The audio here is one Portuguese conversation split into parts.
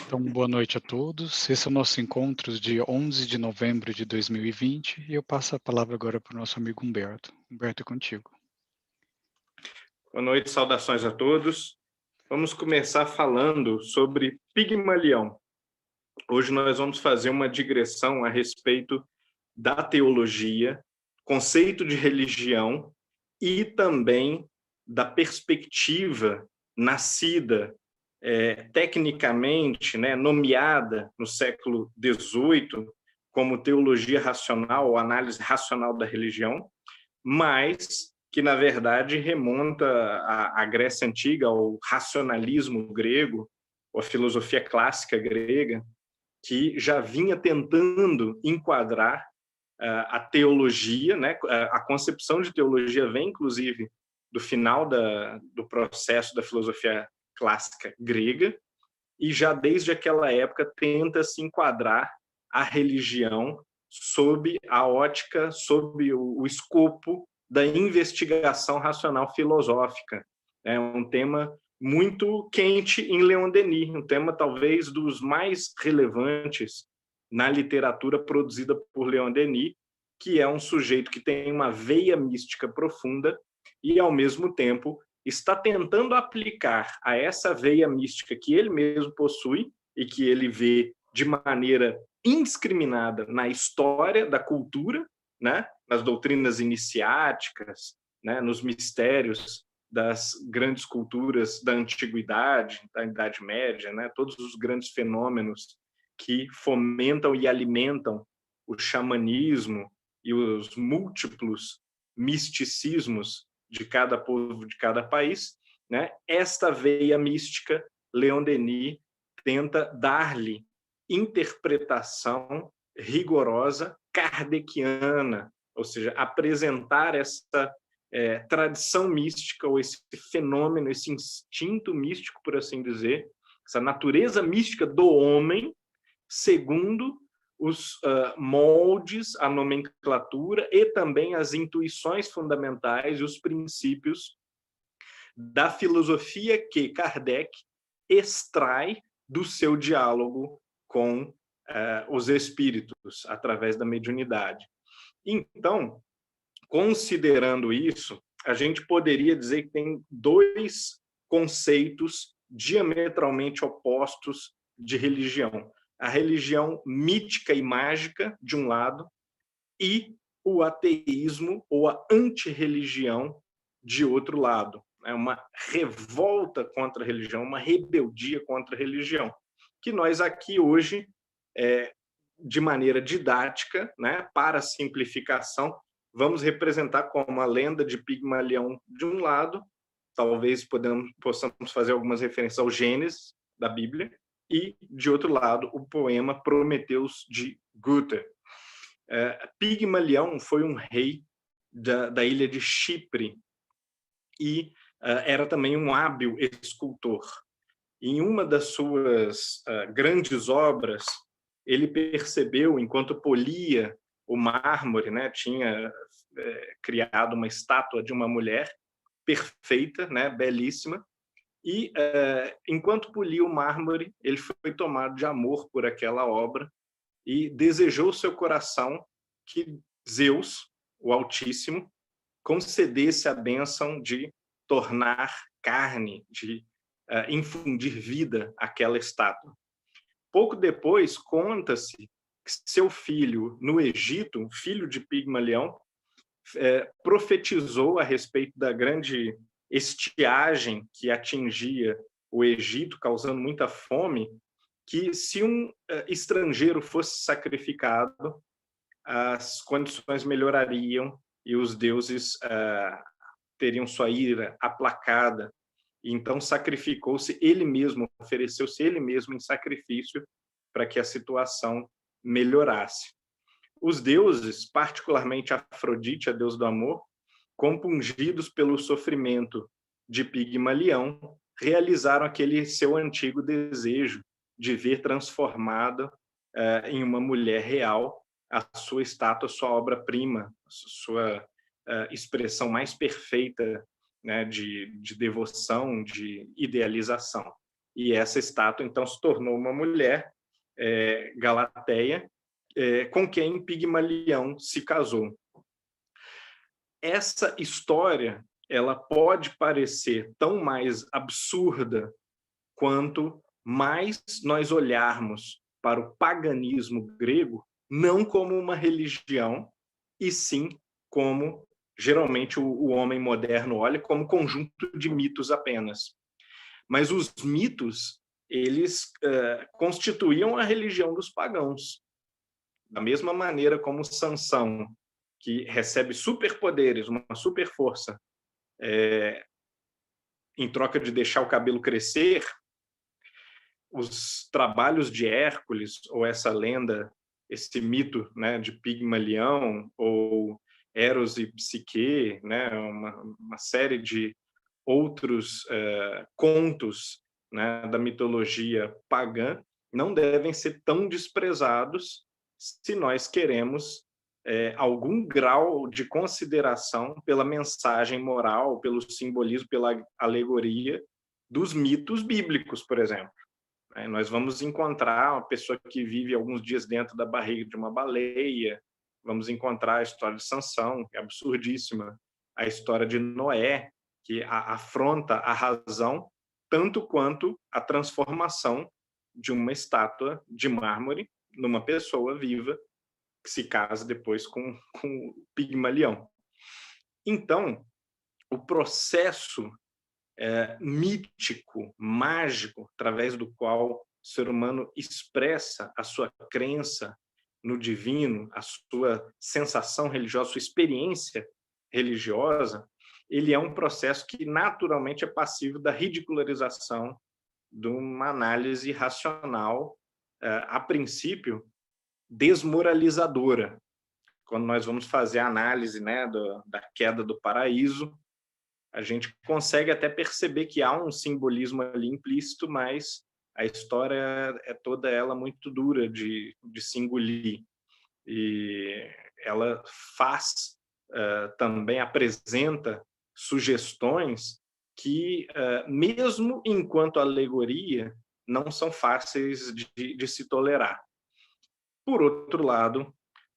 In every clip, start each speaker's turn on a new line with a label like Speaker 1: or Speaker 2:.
Speaker 1: Então, boa noite a todos. Esse é o nosso encontro de 11 de novembro de 2020 e eu passo a palavra agora para o nosso amigo Humberto. Humberto, é contigo.
Speaker 2: Boa noite, saudações a todos. Vamos começar falando sobre Pigmalião. Hoje nós vamos fazer uma digressão a respeito da teologia, conceito de religião e também da perspectiva nascida tecnicamente, nomeada no século XVIII como teologia racional ou análise racional da religião, mas que, na verdade, remonta à Grécia Antiga, ao racionalismo grego, ou à filosofia clássica grega, que já vinha tentando enquadrar a teologia, a concepção de teologia vem, inclusive, do final do processo da filosofia clássica grega, e já desde aquela época tenta se enquadrar a religião sob a ótica, sob o escopo da investigação racional filosófica. É um tema muito quente em Leon Denis, um tema talvez dos mais relevantes na literatura produzida por Leon Denis, que é um sujeito que tem uma veia mística profunda e, ao mesmo tempo, está tentando aplicar a essa veia mística que ele mesmo possui e que ele vê de maneira indiscriminada na história da cultura, nas doutrinas iniciáticas, nos mistérios das grandes culturas da antiguidade, da Idade Média, todos os grandes fenômenos que fomentam e alimentam o xamanismo e os múltiplos misticismos de cada povo, de cada país. Esta veia mística, Leon Denis tenta dar-lhe interpretação rigorosa kardeciana, ou seja, apresentar essa tradição mística, ou esse fenômeno, esse instinto místico, por assim dizer, essa natureza mística do homem, segundo os moldes, a nomenclatura e também as intuições fundamentais e os princípios da filosofia que Kardec extrai do seu diálogo com os espíritos, através da mediunidade. Então, considerando isso, a gente poderia dizer que tem dois conceitos diametralmente opostos de religião. A religião mítica e mágica, de um lado, e o ateísmo ou a antirreligião, de outro lado. É uma revolta contra a religião, uma rebeldia contra a religião, que nós aqui hoje, de maneira didática, para simplificação, vamos representar como a lenda de Pigmalião de um lado, talvez possamos fazer algumas referências ao Gênesis da Bíblia, e, de outro lado, o poema Prometeus de Goethe. Pigmalião foi um rei da ilha de Chipre e era também um hábil escultor. Em uma das suas grandes obras, ele percebeu, enquanto polia o mármore, tinha criado uma estátua de uma mulher perfeita, belíssima, e enquanto polia o mármore, ele foi tomado de amor por aquela obra e desejou seu coração que Zeus, o Altíssimo, concedesse a bênção de tornar carne, de infundir vida àquela estátua. Pouco depois, conta-se que seu filho, no Egito, filho de Pigmalião, profetizou a respeito da grande estiagem que atingia o Egito, causando muita fome, que se um estrangeiro fosse sacrificado, as condições melhorariam e os deuses teriam sua ira aplacada. Então sacrificou-se ele mesmo, ofereceu-se ele mesmo em sacrifício para que a situação melhorasse. Os deuses, particularmente Afrodite, a deusa do amor, compungidos pelo sofrimento de Pigmalião, realizaram aquele seu antigo desejo de ver transformada em uma mulher real a sua estátua, sua obra-prima, sua expressão mais perfeita, de devoção, de idealização. e essa estátua então se tornou uma mulher, Galateia, com quem Pigmalião se casou. Essa história, ela pode parecer tão mais absurda quanto mais nós olharmos para o paganismo grego não como uma religião, e sim como, geralmente, o homem moderno olha, como conjunto de mitos apenas. Mas os mitos, eles constituíam a religião dos pagãos. Da mesma maneira como Sansão, que recebe superpoderes, uma super força, em troca de deixar o cabelo crescer, os trabalhos de Hércules, ou essa lenda, esse mito, né, de Pigmalião, ou Eros e Psique, né, uma série de outros contos, né, da mitologia pagã, não devem ser tão desprezados se nós queremos algum grau de consideração pela mensagem moral, pelo simbolismo, pela alegoria dos mitos bíblicos, por exemplo. Nós vamos encontrar uma pessoa que vive alguns dias dentro da barriga de uma baleia, vamos encontrar a história de Sansão, que é absurdíssima, a história de Noé, que afronta a razão, tanto quanto a transformação de uma estátua de mármore numa pessoa viva, que se casa depois com Pigmalião. Então, o processo mítico, mágico, através do qual o ser humano expressa a sua crença no divino, a sua sensação religiosa, a sua experiência religiosa, ele é um processo que naturalmente é passivo da ridicularização de uma análise racional, a princípio, desmoralizadora. Quando nós vamos fazer a análise, né, da queda do paraíso, a gente consegue até perceber que há um simbolismo ali implícito, mas a história é toda ela muito dura de se engolir. E ela também apresenta sugestões que, mesmo enquanto alegoria, não são fáceis de se tolerar. Por outro lado,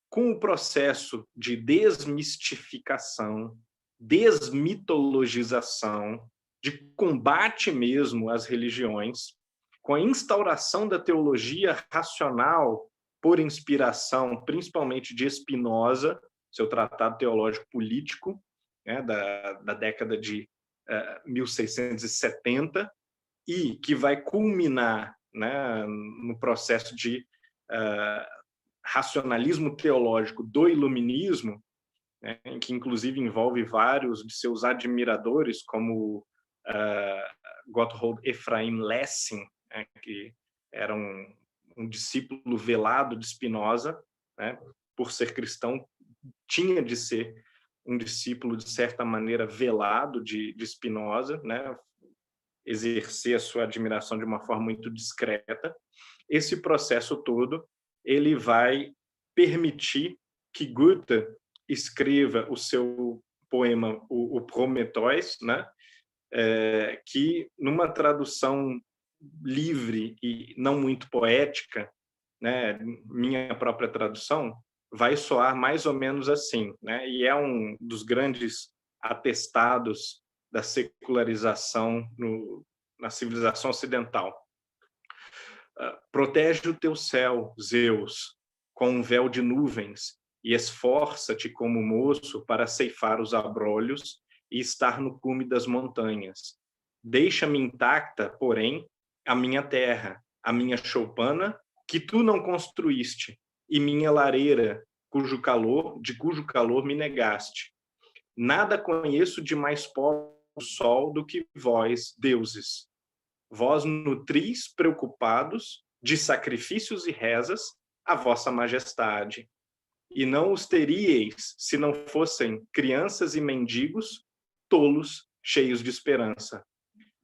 Speaker 2: com o processo de desmistificação, desmitologização, de combate mesmo às religiões, com a instauração da teologia racional por inspiração, principalmente de Spinoza, seu tratado teológico político, né, da década de 1670, e que vai culminar, né, no processo de racionalismo teológico do iluminismo, né, que inclusive envolve vários de seus admiradores, como Gotthold Ephraim Lessing, né, que era um discípulo velado de Spinoza, né, por ser cristão, tinha de ser um discípulo, de certa maneira, velado de Spinoza, né, exercer a sua admiração de uma forma muito discreta. Esse processo todo ele vai permitir que Goethe escreva o seu poema, o Prometheus, né? Que, numa tradução livre e não muito poética, né? Minha própria tradução, vai soar mais ou menos assim, né? E é um dos grandes atestados da secularização na civilização ocidental. Protege o teu céu, Zeus, com um véu de nuvens, e esforça-te como moço para ceifar os abrolhos e estar no cume das montanhas. Deixa-me intacta, porém, a minha terra, a minha choupana, que tu não construíste, e minha lareira, de cujo calor me negaste. Nada conheço de mais pobre sol do que vós, deuses. Vós nutris preocupados de sacrifícios e rezas a vossa majestade. E não os teríeis se não fossem crianças e mendigos, tolos, cheios de esperança.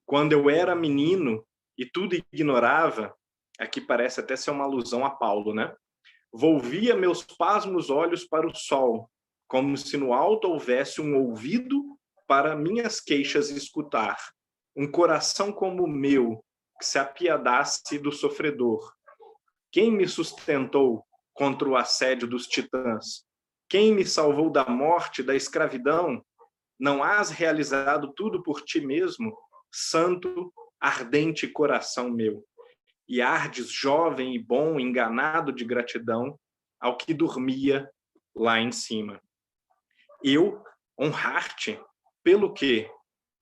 Speaker 2: Quando eu era menino e tudo ignorava, aqui parece até ser uma alusão a Paulo, né? Volvia meus pasmos olhos para o sol, como se no alto houvesse um ouvido para minhas queixas escutar. Um coração como o meu, que se apiedasse do sofredor? Quem me sustentou contra o assédio dos titãs? Quem me salvou da morte, da escravidão? Não has realizado tudo por ti mesmo, santo, ardente coração meu? E ardes jovem e bom, enganado de gratidão, ao que dormia lá em cima. Eu honrar-te pelo quê?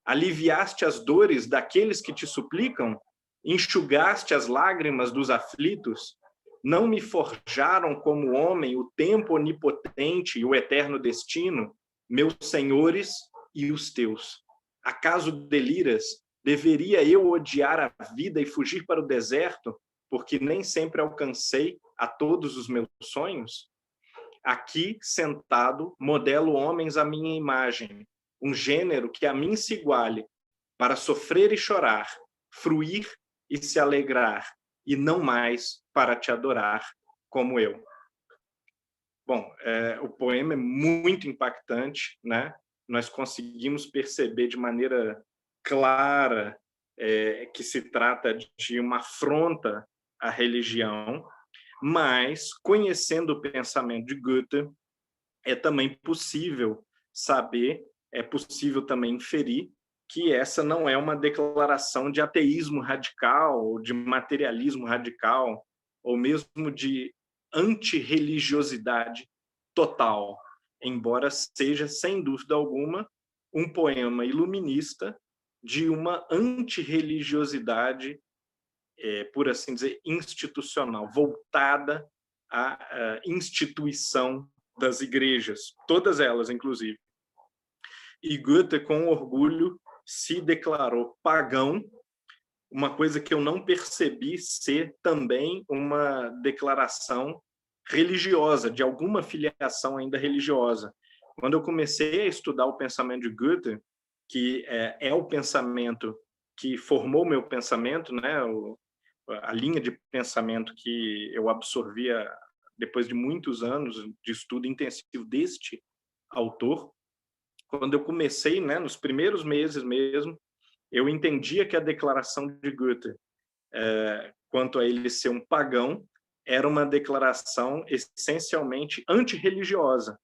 Speaker 2: Aliviaste as dores daqueles que te suplicam? Enxugaste as lágrimas dos aflitos? Não me forjaram como homem o tempo onipotente e o eterno destino, meus senhores e os teus? Acaso deliras? Deveria eu odiar a vida e fugir para o deserto, porque nem sempre alcancei a todos os meus sonhos? Aqui, sentado, modelo homens à minha imagem, um gênero que a mim se iguale, para sofrer e chorar, fruir e se alegrar, e não mais para te adorar como eu. Bom, o poema é muito impactante, né? Nós conseguimos perceber de maneira clara que se trata de uma afronta à religião, mas, conhecendo o pensamento de Goethe, é também possível saber, é possível também inferir que essa não é uma declaração de ateísmo radical, ou de materialismo radical, ou mesmo de antirreligiosidade total, embora seja, sem dúvida alguma, um poema iluminista de uma antirreligiosidade, por assim dizer, institucional, voltada à instituição das igrejas, todas elas, inclusive. E Goethe, com orgulho, se declarou pagão, uma coisa que eu não percebi ser também uma declaração religiosa, de alguma filiação ainda religiosa. Quando eu comecei a estudar o pensamento de Goethe, que é o pensamento que formou meu pensamento, né, a linha de pensamento que eu absorvia depois de muitos anos de estudo intensivo deste autor, quando eu comecei, né, nos primeiros meses mesmo, eu entendia que a declaração de Goethe, quanto a ele ser um pagão, era uma declaração essencialmente antirreligiosa.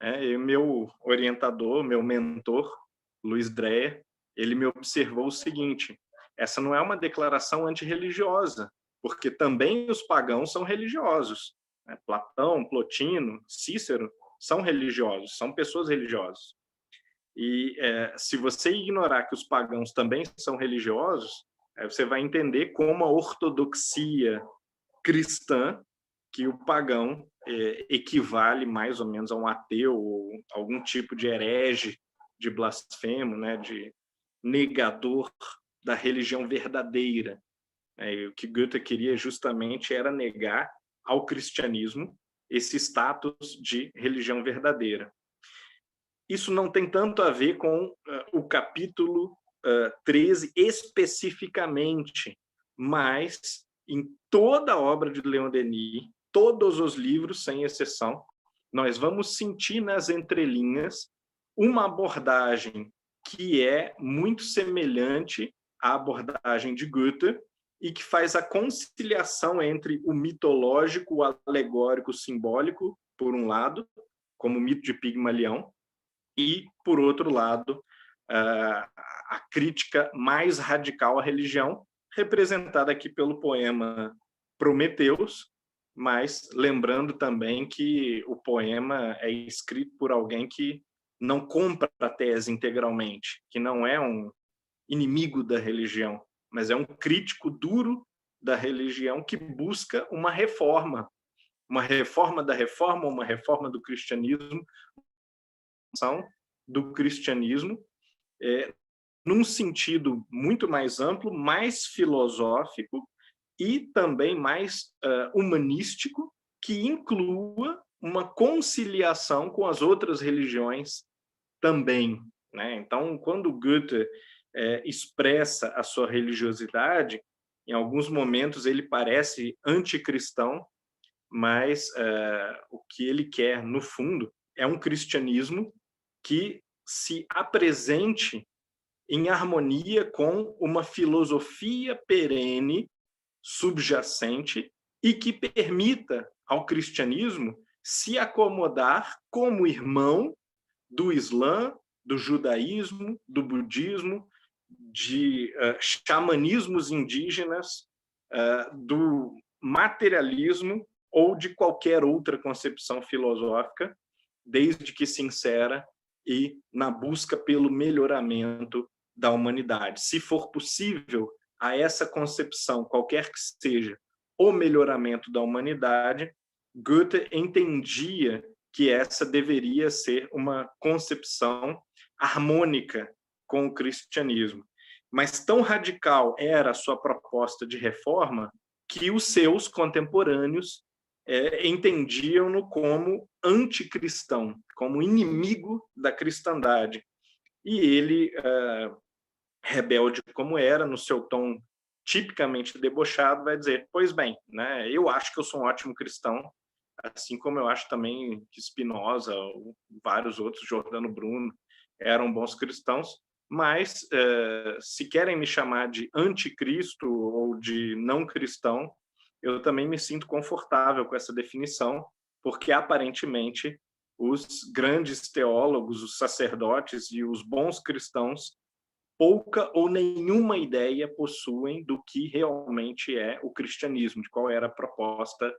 Speaker 2: E meu orientador, meu mentor, Luiz Dreyer, ele me observou o seguinte: essa não é uma declaração antirreligiosa, porque também os pagãos são religiosos. Platão, Plotino, Cícero são religiosos, são pessoas religiosas. E se você ignorar que os pagãos também são religiosos, você vai entender como a ortodoxia cristã, que o pagão equivale mais ou menos a um ateu, ou algum tipo de herege, de blasfemo, né, de negador da religião verdadeira. O que Goethe queria justamente era negar ao cristianismo esse status de religião verdadeira. Isso não tem tanto a ver com o capítulo 13 especificamente, mas em toda a obra de Leon Denis, todos os livros, sem exceção, nós vamos sentir nas entrelinhas uma abordagem que é muito semelhante à abordagem de Goethe e que faz a conciliação entre o mitológico, o alegórico, o simbólico, por um lado, como o mito de Pigmalião, e, por outro lado, a crítica mais radical à religião, representada aqui pelo poema Prometeus, mas lembrando também que o poema é escrito por alguém que não compra a tese integralmente, que não é um inimigo da religião, mas é um crítico duro da religião que busca uma reforma da reforma, uma reforma do cristianismo, do cristianismo, num sentido muito mais amplo, mais filosófico e também mais humanístico, que inclua uma conciliação com as outras religiões também, né? Então, quando Goethe expressa a sua religiosidade, em alguns momentos ele parece anticristão, mas o que ele quer, no fundo, é um cristianismo que se apresente em harmonia com uma filosofia perene, subjacente, e que permita ao cristianismo se acomodar como irmão do Islã, do judaísmo, do budismo, de xamanismos indígenas, do materialismo ou de qualquer outra concepção filosófica, desde que sincera e na busca pelo melhoramento da humanidade. Se for possível, a essa concepção, qualquer que seja o melhoramento da humanidade, Goethe entendia que essa deveria ser uma concepção harmônica com o cristianismo. Mas tão radical era a sua proposta de reforma que os seus contemporâneos entendiam-no como anticristão, como inimigo da cristandade. E ele, rebelde como era, no seu tom tipicamente debochado, vai dizer: pois bem, né, eu acho que eu sou um ótimo cristão, assim como eu acho também que Spinoza, ou vários outros, Giordano Bruno, eram bons cristãos, mas se querem me chamar de anticristo ou de não cristão, eu também me sinto confortável com essa definição, porque aparentemente os grandes teólogos, os sacerdotes e os bons cristãos pouca ou nenhuma ideia possuem do que realmente é o cristianismo, de qual era a proposta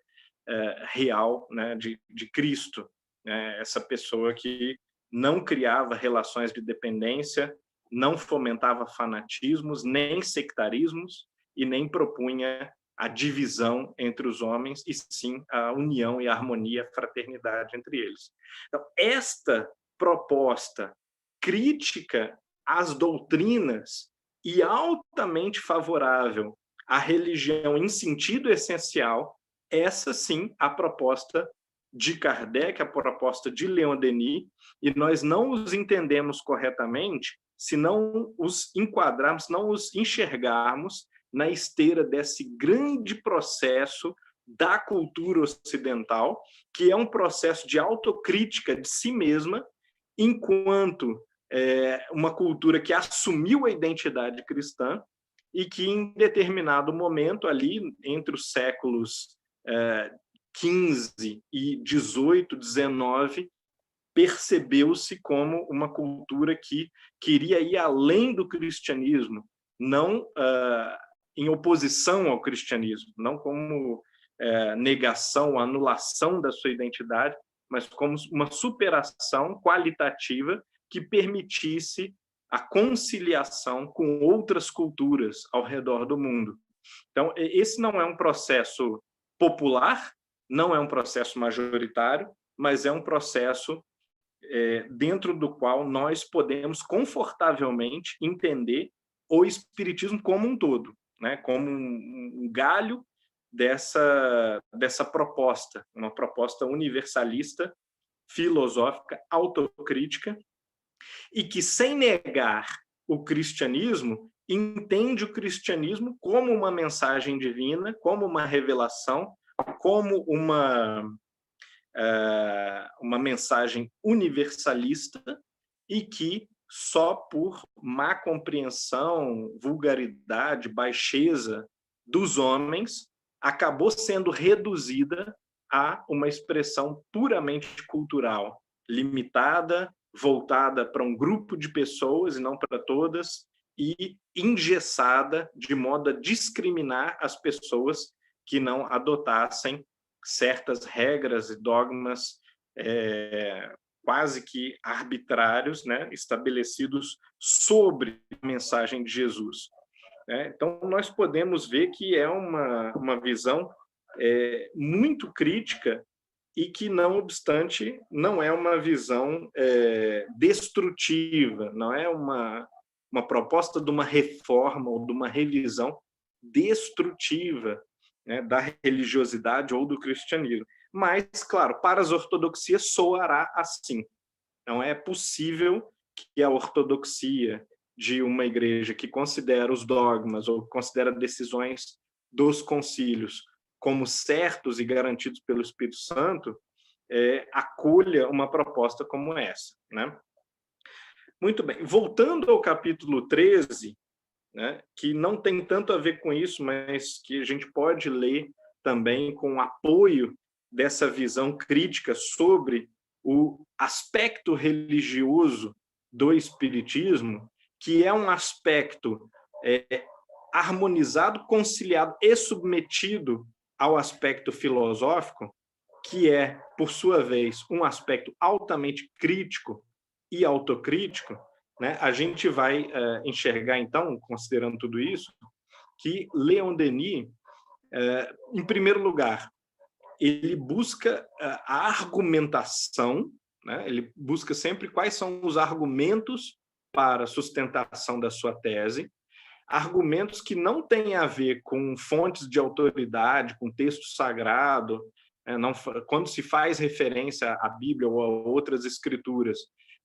Speaker 2: real, né, de Cristo, né, essa pessoa que não criava relações de dependência, não fomentava fanatismos, nem sectarismos e nem propunha a divisão entre os homens, e sim a união e a harmonia, a fraternidade entre eles. Então, esta proposta crítica às doutrinas e altamente favorável à religião em sentido essencial, essa sim a proposta de Kardec, a proposta de Leon Denis, e nós não os entendemos corretamente se não os enquadrarmos, não os enxergarmos na esteira desse grande processo da cultura ocidental, que é um processo de autocrítica de si mesma, enquanto uma cultura que assumiu a identidade cristã e que, em determinado momento, ali entre os séculos XV e XVIII, XIX, percebeu-se como uma cultura que queria ir além do cristianismo, não em oposição ao cristianismo, não como negação, anulação da sua identidade, mas como uma superação qualitativa que permitisse a conciliação com outras culturas ao redor do mundo. Então, esse não é um processo popular, não é um processo majoritário, mas é um processo dentro do qual nós podemos confortavelmente entender o espiritismo como um todo, né? Como um galho dessa proposta, uma proposta universalista, filosófica, autocrítica, e que, sem negar o cristianismo, entende o cristianismo como uma mensagem divina, como uma revelação, como uma mensagem universalista, e que só por má compreensão, vulgaridade, baixeza dos homens acabou sendo reduzida a uma expressão puramente cultural, limitada, voltada para um grupo de pessoas e não para todas, e engessada de modo a discriminar as pessoas que não adotassem certas regras e dogmas quase que arbitrários, né, estabelecidos sobre a mensagem de Jesus. Então, nós podemos ver que é uma visão muito crítica e que, não obstante, não é uma visão destrutiva, não é uma proposta de uma reforma ou de uma revisão destrutiva, né, da religiosidade ou do cristianismo. Mas, claro, para as ortodoxias soará assim. Não é possível que a ortodoxia de uma igreja que considera os dogmas ou considera decisões dos concílios como certos e garantidos pelo Espírito Santo, acolha uma proposta como essa, né? Muito bem. Voltando ao capítulo 13, né, que não tem tanto a ver com isso, mas que a gente pode ler também com apoio dessa visão crítica sobre o aspecto religioso do espiritismo, que é um aspecto harmonizado, conciliado e submetido ao aspecto filosófico, que é, por sua vez, um aspecto altamente crítico e autocrítico, né? A gente vai enxergar, então, considerando tudo isso, que Leon Denis, em primeiro lugar, ele busca a argumentação, né? Ele busca sempre quais são os argumentos para a sustentação da sua tese, argumentos que não têm a ver com fontes de autoridade, com texto sagrado, não, quando se faz referência à Bíblia ou a outras escrituras,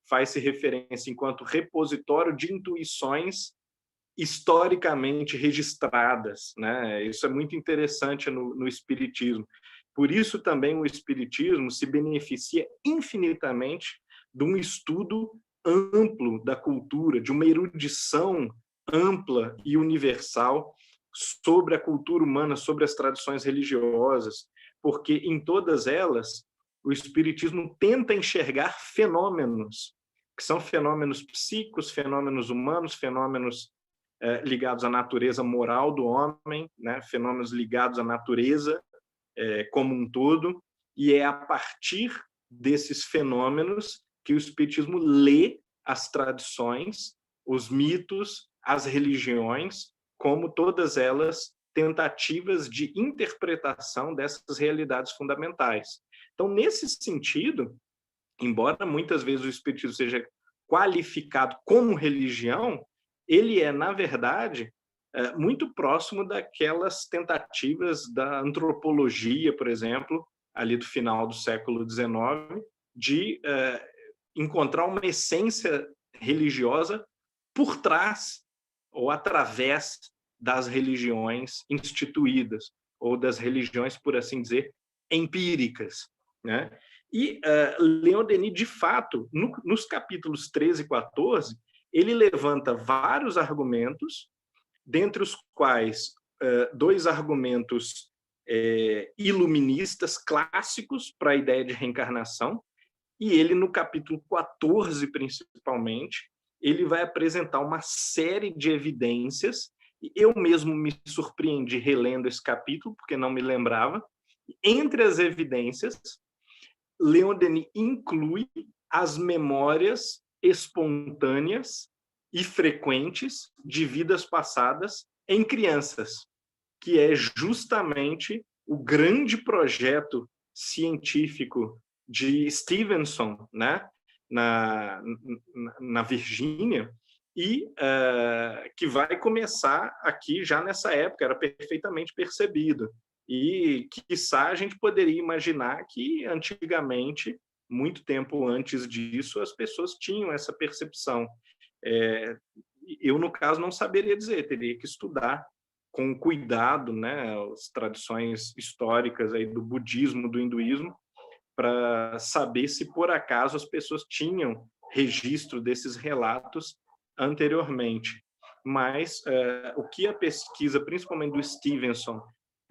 Speaker 2: faz-se referência enquanto repositório de intuições historicamente registradas, né? Isso é muito interessante no Espiritismo. Por isso também o Espiritismo se beneficia infinitamente de um estudo amplo da cultura, de uma erudição ampla e universal sobre a cultura humana, sobre as tradições religiosas, porque em todas elas o Espiritismo tenta enxergar fenômenos, que são fenômenos psíquicos, fenômenos humanos, fenômenos ligados à natureza moral do homem, né? Fenômenos ligados à natureza como um todo, e é a partir desses fenômenos que o Espiritismo lê as tradições, os mitos, as religiões, como todas elas tentativas de interpretação dessas realidades fundamentais. Então, nesse sentido, embora muitas vezes o Espiritismo seja qualificado como religião, ele é, na verdade, muito próximo daquelas tentativas da antropologia, por exemplo, ali do final do século XIX, de encontrar uma essência religiosa por trás ou através das religiões instituídas, ou das religiões, por assim dizer, empíricas, né? E Leon Denis, de fato, nos capítulos 13 e 14, ele levanta vários argumentos, dentre os quais dois argumentos iluministas clássicos para a ideia de reencarnação, e ele, no capítulo 14, principalmente, ele vai apresentar uma série de evidências. Eu mesmo me surpreendi relendo esse capítulo, porque não me lembrava. Entre as evidências, Leon Denis inclui as memórias espontâneas e frequentes de vidas passadas em crianças, que é justamente o grande projeto científico de Stevenson, né, na Virgínia, e que vai começar aqui já nessa época, era perfeitamente percebido. E, quiçá, a gente poderia imaginar que, antigamente, muito tempo antes disso, as pessoas tinham essa percepção. Eu, no caso, não saberia dizer, teria que estudar com cuidado, né, as tradições históricas aí do budismo, do hinduísmo, para saber se, por acaso, as pessoas tinham registro desses relatos anteriormente. Mas o que a pesquisa, principalmente do Stevenson,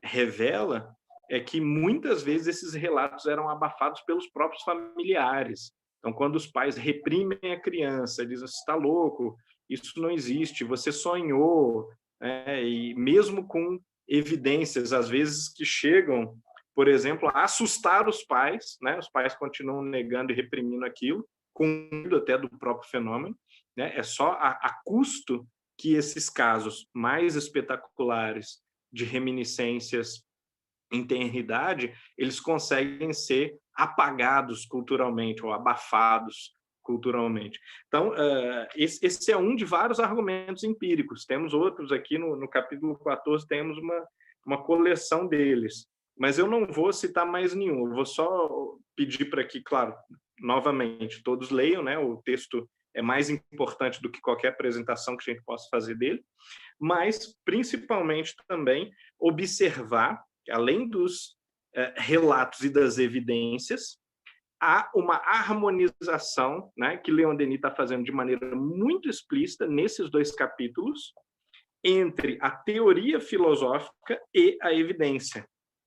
Speaker 2: revela é que muitas vezes esses relatos eram abafados pelos próprios familiares. Então, quando os pais reprimem a criança, dizem: "Você está louco, isso não existe, você sonhou", e mesmo com evidências, às vezes, que chegam, por exemplo, a assustar os pais, né? Os pais continuam negando e reprimindo aquilo, com medo até do próprio fenômeno, né? É só a custo que esses casos mais espetaculares de reminiscências em tenridade, eles conseguem ser apagados culturalmente ou abafados culturalmente. Então, esse é um de vários argumentos empíricos. Temos outros aqui no capítulo 14, temos uma coleção deles. Mas eu não vou citar mais nenhum. Eu vou só pedir para que, claro, novamente, todos leiam, né? O texto é mais importante do que qualquer apresentação que a gente possa fazer dele, mas, principalmente, também observar, além dos relatos e das evidências, há uma harmonização, né, que Leon Denis está fazendo de maneira muito explícita nesses 2 capítulos, entre a teoria filosófica e a evidência.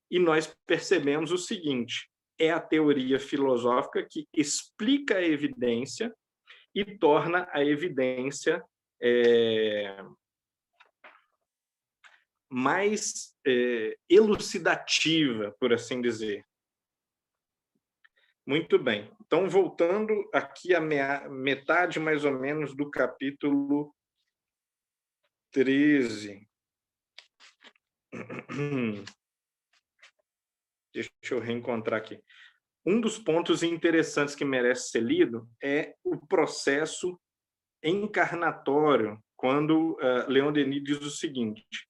Speaker 2: E nós percebemos o seguinte: é a teoria filosófica que explica a evidência e torna a evidência mais elucidativa, por assim dizer. Muito bem. Então, voltando aqui à metade, mais ou menos, do capítulo 13. Deixa eu reencontrar aqui. Um dos pontos interessantes que merece ser lido é o processo encarnatório, quando Leon Denis diz o seguinte: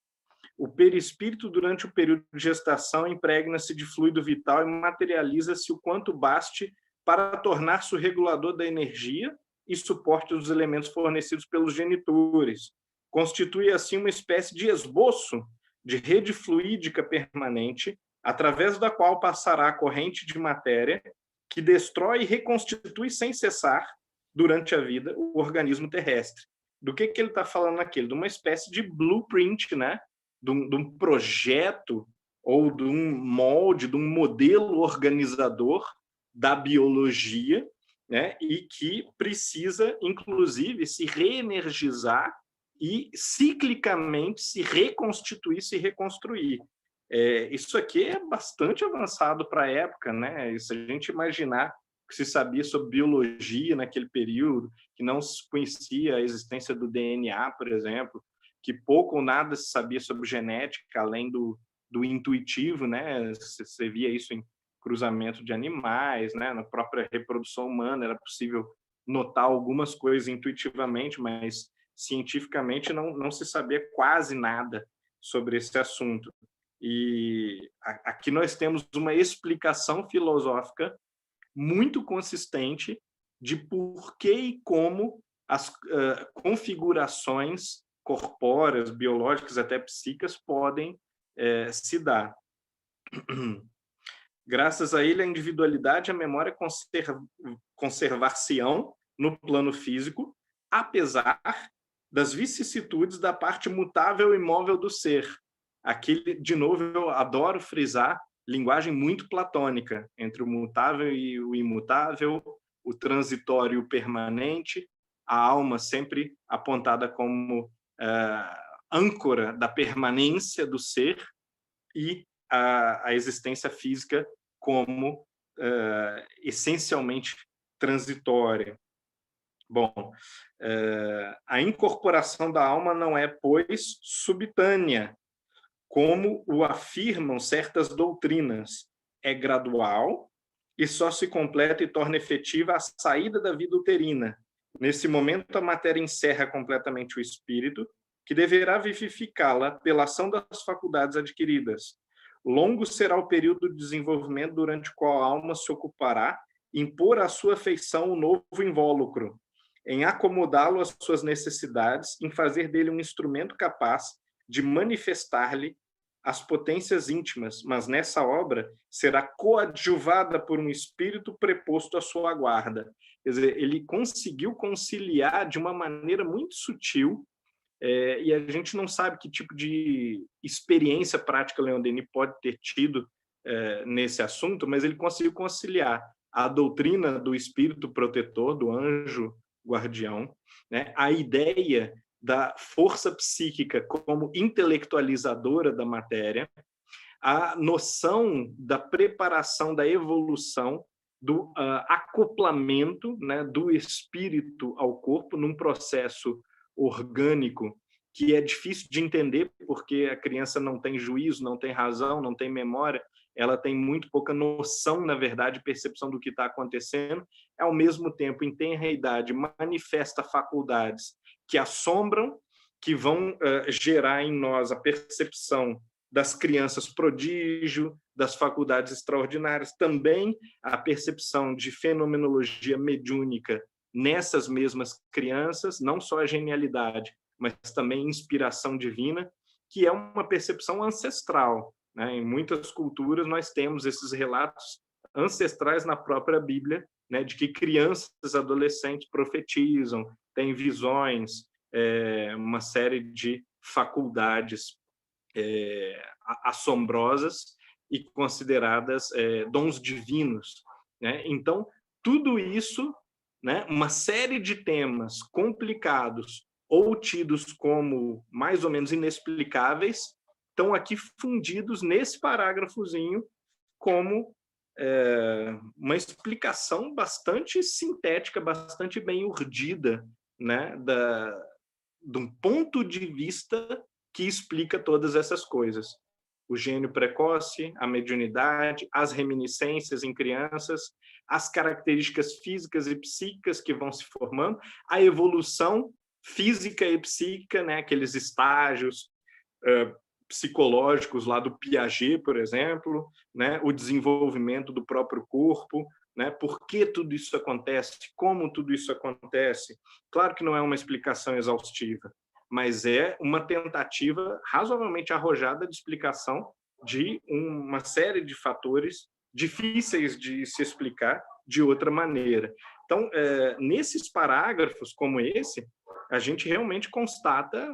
Speaker 2: o perispírito, durante o período de gestação, impregna-se de fluido vital e materializa-se o quanto baste para tornar-se o regulador da energia e suporte dos elementos fornecidos pelos genitores. Constitui, assim, uma espécie de esboço de rede fluídica permanente, através da qual passará a corrente de matéria que destrói e reconstitui sem cessar, durante a vida, o organismo terrestre. Do que ele está falando aqui? De uma espécie de blueprint, né? De um projeto ou de um molde, de um modelo organizador da biologia, né? E que precisa, inclusive, se reenergizar e ciclicamente se reconstituir, se reconstruir. Isso aqui é bastante avançado para a época, né? Se a gente imaginar que se sabia sobre biologia naquele período, que não se conhecia a existência do DNA, por exemplo, que pouco ou nada se sabia sobre genética, além do intuitivo, né? Você via isso em cruzamento de animais, né? Na própria reprodução humana era possível notar algumas coisas intuitivamente, mas cientificamente não se sabia quase nada sobre esse assunto. E aqui nós temos uma explicação filosófica muito consistente de por que e como as configurações corpóreas, biológicas, até psíquicas, podem se dar. Graças a ele, a individualidade e a memória conservar-se-ão no plano físico, apesar das vicissitudes da parte mutável e móvel do ser. Aqui, de novo, eu adoro frisar linguagem muito platônica, entre o mutável e o imutável, o transitório e o permanente, a alma sempre apontada como âncora da permanência do ser e a existência física como essencialmente transitória. Bom, a incorporação da alma não é, pois, subtânea, como o afirmam certas doutrinas. É gradual e só se completa e torna efetiva a saída da vida uterina. Nesse momento, a matéria encerra completamente o espírito, que deverá vivificá-la pela ação das faculdades adquiridas. Longo será o período de desenvolvimento durante o qual a alma se ocupará em pôr à sua feição o novo invólucro, em acomodá-lo às suas necessidades, em fazer dele um instrumento capaz de manifestar-lhe as potências íntimas, mas nessa obra será coadjuvada por um espírito preposto à sua guarda. Quer dizer, ele conseguiu conciliar de uma maneira muito sutil, e a gente não sabe que tipo de experiência prática Leon Denis pode ter tido nesse assunto, mas ele conseguiu conciliar a doutrina do espírito protetor, do anjo guardião, né, a ideia da força psíquica como intelectualizadora da matéria, a noção da preparação da evolução, do acoplamento, né, do espírito ao corpo num processo orgânico que é difícil de entender porque a criança não tem juízo, não tem razão, não tem memória, ela tem muito pouca noção, na verdade, percepção do que está acontecendo, ao mesmo tempo, em tenra idade, manifesta faculdades que assombram, que vão gerar em nós a percepção das crianças prodígio, das faculdades extraordinárias, também a percepção de fenomenologia mediúnica nessas mesmas crianças, não só a genialidade, mas também inspiração divina, que é uma percepção ancestral, né? Em muitas culturas nós temos esses relatos ancestrais na própria Bíblia, né, de que crianças e adolescentes profetizam, têm visões, uma série de faculdades assombrosas e consideradas dons divinos, né? Então, tudo isso, né, uma série de temas complicados ou tidos como mais ou menos inexplicáveis, estão aqui fundidos nesse parágrafozinho como uma explicação bastante sintética, bastante bem urdida, né, de um ponto de vista que explica todas essas coisas. O gênio precoce, a mediunidade, as reminiscências em crianças, as características físicas e psíquicas que vão se formando, a evolução física e psíquica, né, aqueles estágios psicológicos lá do Piaget, por exemplo, né, o desenvolvimento do próprio corpo, né, por que tudo isso acontece, como tudo isso acontece. Claro que não é uma explicação exaustiva, mas é uma tentativa razoavelmente arrojada de explicação de uma série de fatores difíceis de se explicar de outra maneira. Então, nesses parágrafos como esse, a gente realmente constata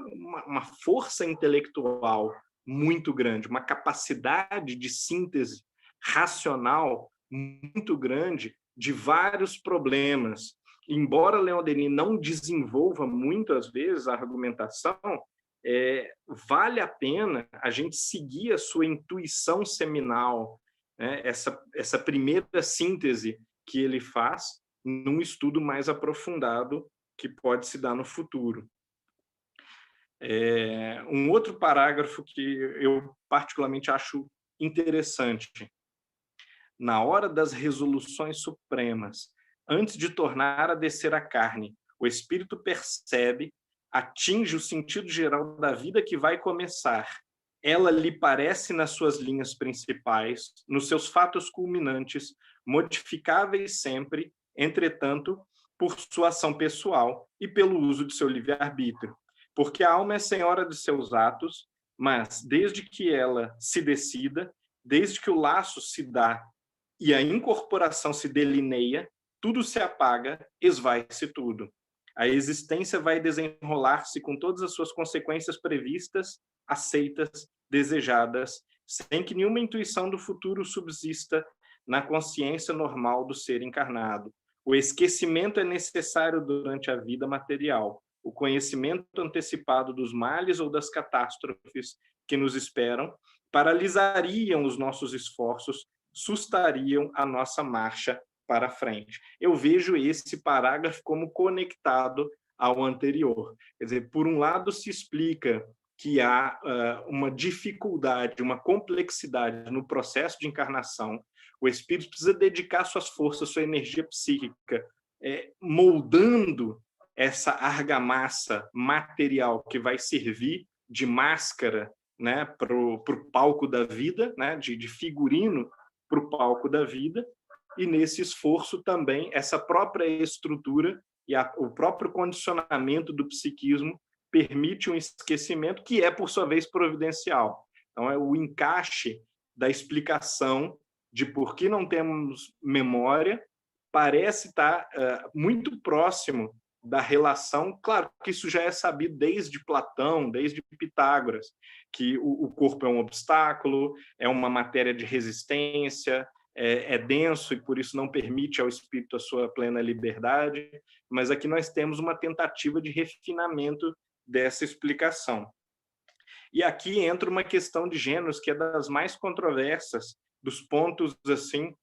Speaker 2: uma força intelectual muito grande, uma capacidade de síntese racional muito grande de vários problemas. Embora Leon Denis não desenvolva muitas vezes a argumentação, vale a pena a gente seguir a sua intuição seminal, né? Essa primeira síntese que ele faz num estudo mais aprofundado que pode se dar no futuro. Um outro parágrafo que eu particularmente acho interessante. Na hora das resoluções supremas, antes de tornar a descer a carne, o espírito percebe, atinge o sentido geral da vida que vai começar. Ela lhe parece nas suas linhas principais, nos seus fatos culminantes, modificáveis sempre, entretanto, por sua ação pessoal e pelo uso de seu livre-arbítrio. Porque a alma é senhora de seus atos, mas desde que ela se decida, desde que o laço se dá e a incorporação se delineia, tudo se apaga, esvai-se tudo. A existência vai desenrolar-se com todas as suas consequências previstas, aceitas, desejadas, sem que nenhuma intuição do futuro subsista na consciência normal do ser encarnado. O esquecimento é necessário durante a vida material. O conhecimento antecipado dos males ou das catástrofes que nos esperam paralisariam os nossos esforços, sustariam a nossa marcha para frente. Eu vejo esse parágrafo como conectado ao anterior. Quer dizer, por um lado se explica que há uma dificuldade, uma complexidade no processo de encarnação. O espírito precisa dedicar suas forças, sua energia psíquica, moldando essa argamassa material que vai servir de máscara, né, para o palco da vida, né, de figurino para o palco da vida, e nesse esforço também essa própria estrutura e o próprio condicionamento do psiquismo permite um esquecimento que é, por sua vez, providencial. Então, é o encaixe da explicação de por que não temos memória parece estar muito próximo da relação. Claro que isso já é sabido desde Platão, desde Pitágoras, que o corpo é um obstáculo, é uma matéria de resistência, é denso e por isso não permite ao espírito a sua plena liberdade, mas aqui nós temos uma tentativa de refinamento dessa explicação. E aqui entra uma questão de gêneros que é das mais controversas, dos pontos assim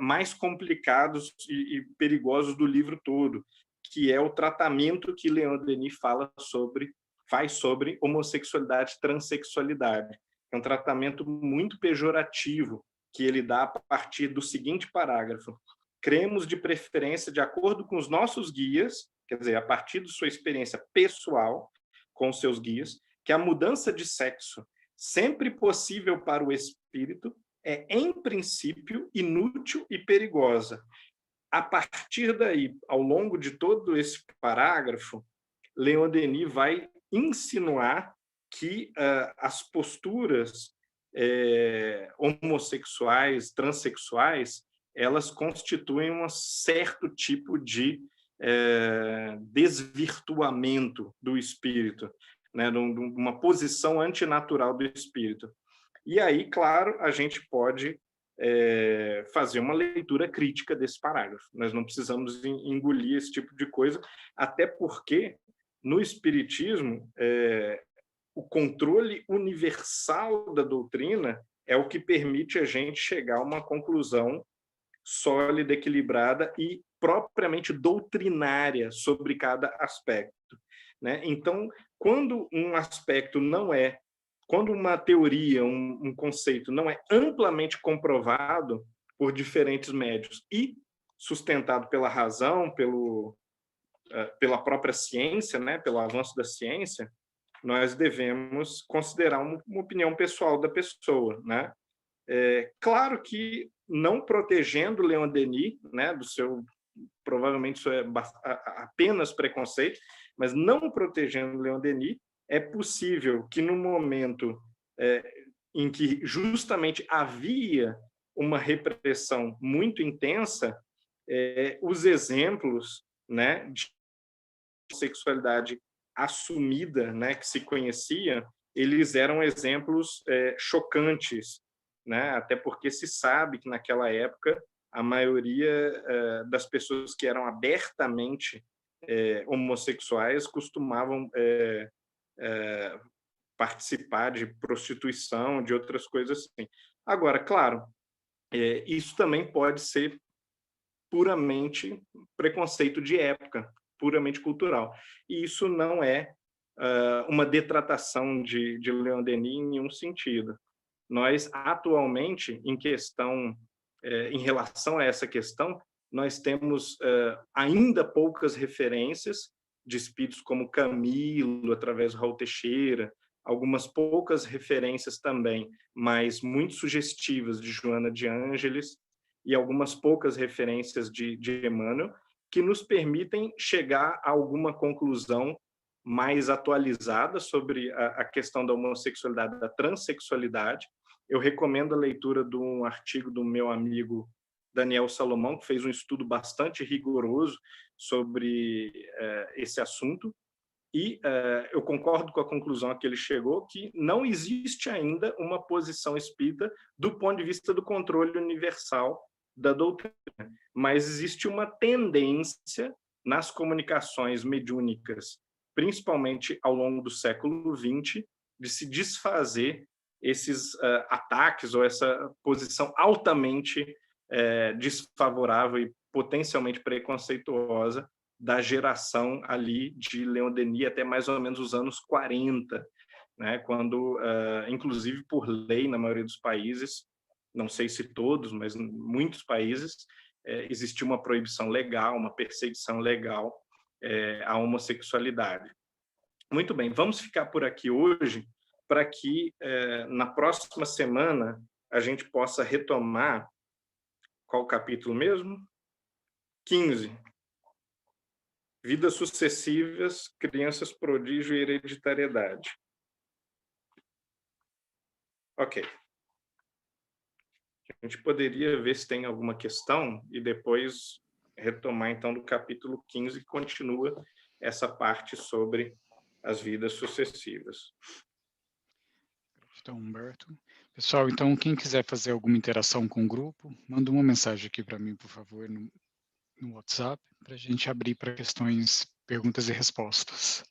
Speaker 2: mais complicados e perigosos do livro todo, que é o tratamento que Leon Denis faz sobre homossexualidade e transexualidade. É um tratamento muito pejorativo que ele dá a partir do seguinte parágrafo: cremos de preferência, de acordo com os nossos guias, quer dizer, a partir de sua experiência pessoal com os seus guias, que a mudança de sexo, sempre possível para o espírito, é, em princípio, inútil e perigosa. A partir daí, ao longo de todo esse parágrafo, Leon Denis vai insinuar que as posturas homossexuais, transexuais, elas constituem um certo tipo de desvirtuamento do espírito, né? Uma posição antinatural do espírito. E aí, claro, a gente pode fazer uma leitura crítica desse parágrafo. Nós não precisamos engolir esse tipo de coisa, até porque, no Espiritismo, o controle universal da doutrina é o que permite a gente chegar a uma conclusão sólida, equilibrada e propriamente doutrinária sobre cada aspecto, né? Então, quando um aspecto não é, quando uma teoria, um conceito não é amplamente comprovado por diferentes médios e sustentado pela razão, pela própria ciência, né, pelo avanço da ciência, nós devemos considerar uma opinião pessoal da pessoa, né? Claro que não protegendo Leon Denis, né, do seu, provavelmente isso é apenas preconceito, mas não protegendo Leon Denis, é possível que no momento em que justamente havia uma repressão muito intensa, os exemplos, né, de sexualidade assumida, né, que se conhecia, eles eram exemplos chocantes, né? Até porque se sabe que naquela época a maioria das pessoas que eram abertamente homossexuais costumavam participar de prostituição, de outras coisas assim. Agora, claro, isso também pode ser puramente preconceito de época, puramente cultural. E isso não é uma detratação de Leon Denis em nenhum sentido. Nós, atualmente, em relação a essa questão, nós temos ainda poucas referências de espíritos como Camilo, através do Raul Teixeira, algumas poucas referências também, mas muito sugestivas, de Joana de Ângeles, e algumas poucas referências de Emmanuel, que nos permitem chegar a alguma conclusão mais atualizada sobre a questão da homossexualidade, da transexualidade. Eu recomendo a leitura de um artigo do meu amigo Daniel Salomão, que fez um estudo bastante rigoroso sobre esse assunto, e eu concordo com a conclusão a que ele chegou, que não existe ainda uma posição espírita do ponto de vista do controle universal da doutrina, mas existe uma tendência nas comunicações mediúnicas, principalmente ao longo do século XX, de se desfazer esses ataques ou essa posição altamente desfavorável e potencialmente preconceituosa da geração ali de Leon Denis até mais ou menos os anos 40, né, quando, inclusive por lei, na maioria dos países, não sei se todos, mas em muitos países, existia uma proibição legal, uma perseguição legal à homossexualidade. Muito bem, vamos ficar por aqui hoje, para que na próxima semana a gente possa retomar, qual capítulo mesmo? 15. Vidas sucessivas, crianças prodígio e hereditariedade. Ok. A gente poderia ver se tem alguma questão e depois retomar, então, do capítulo 15, que continua essa parte sobre as vidas sucessivas.
Speaker 1: Então, Humberto. Pessoal, então, quem quiser fazer alguma interação com o grupo, manda uma mensagem aqui para mim, por favor, no WhatsApp, para a gente abrir para questões, perguntas e respostas.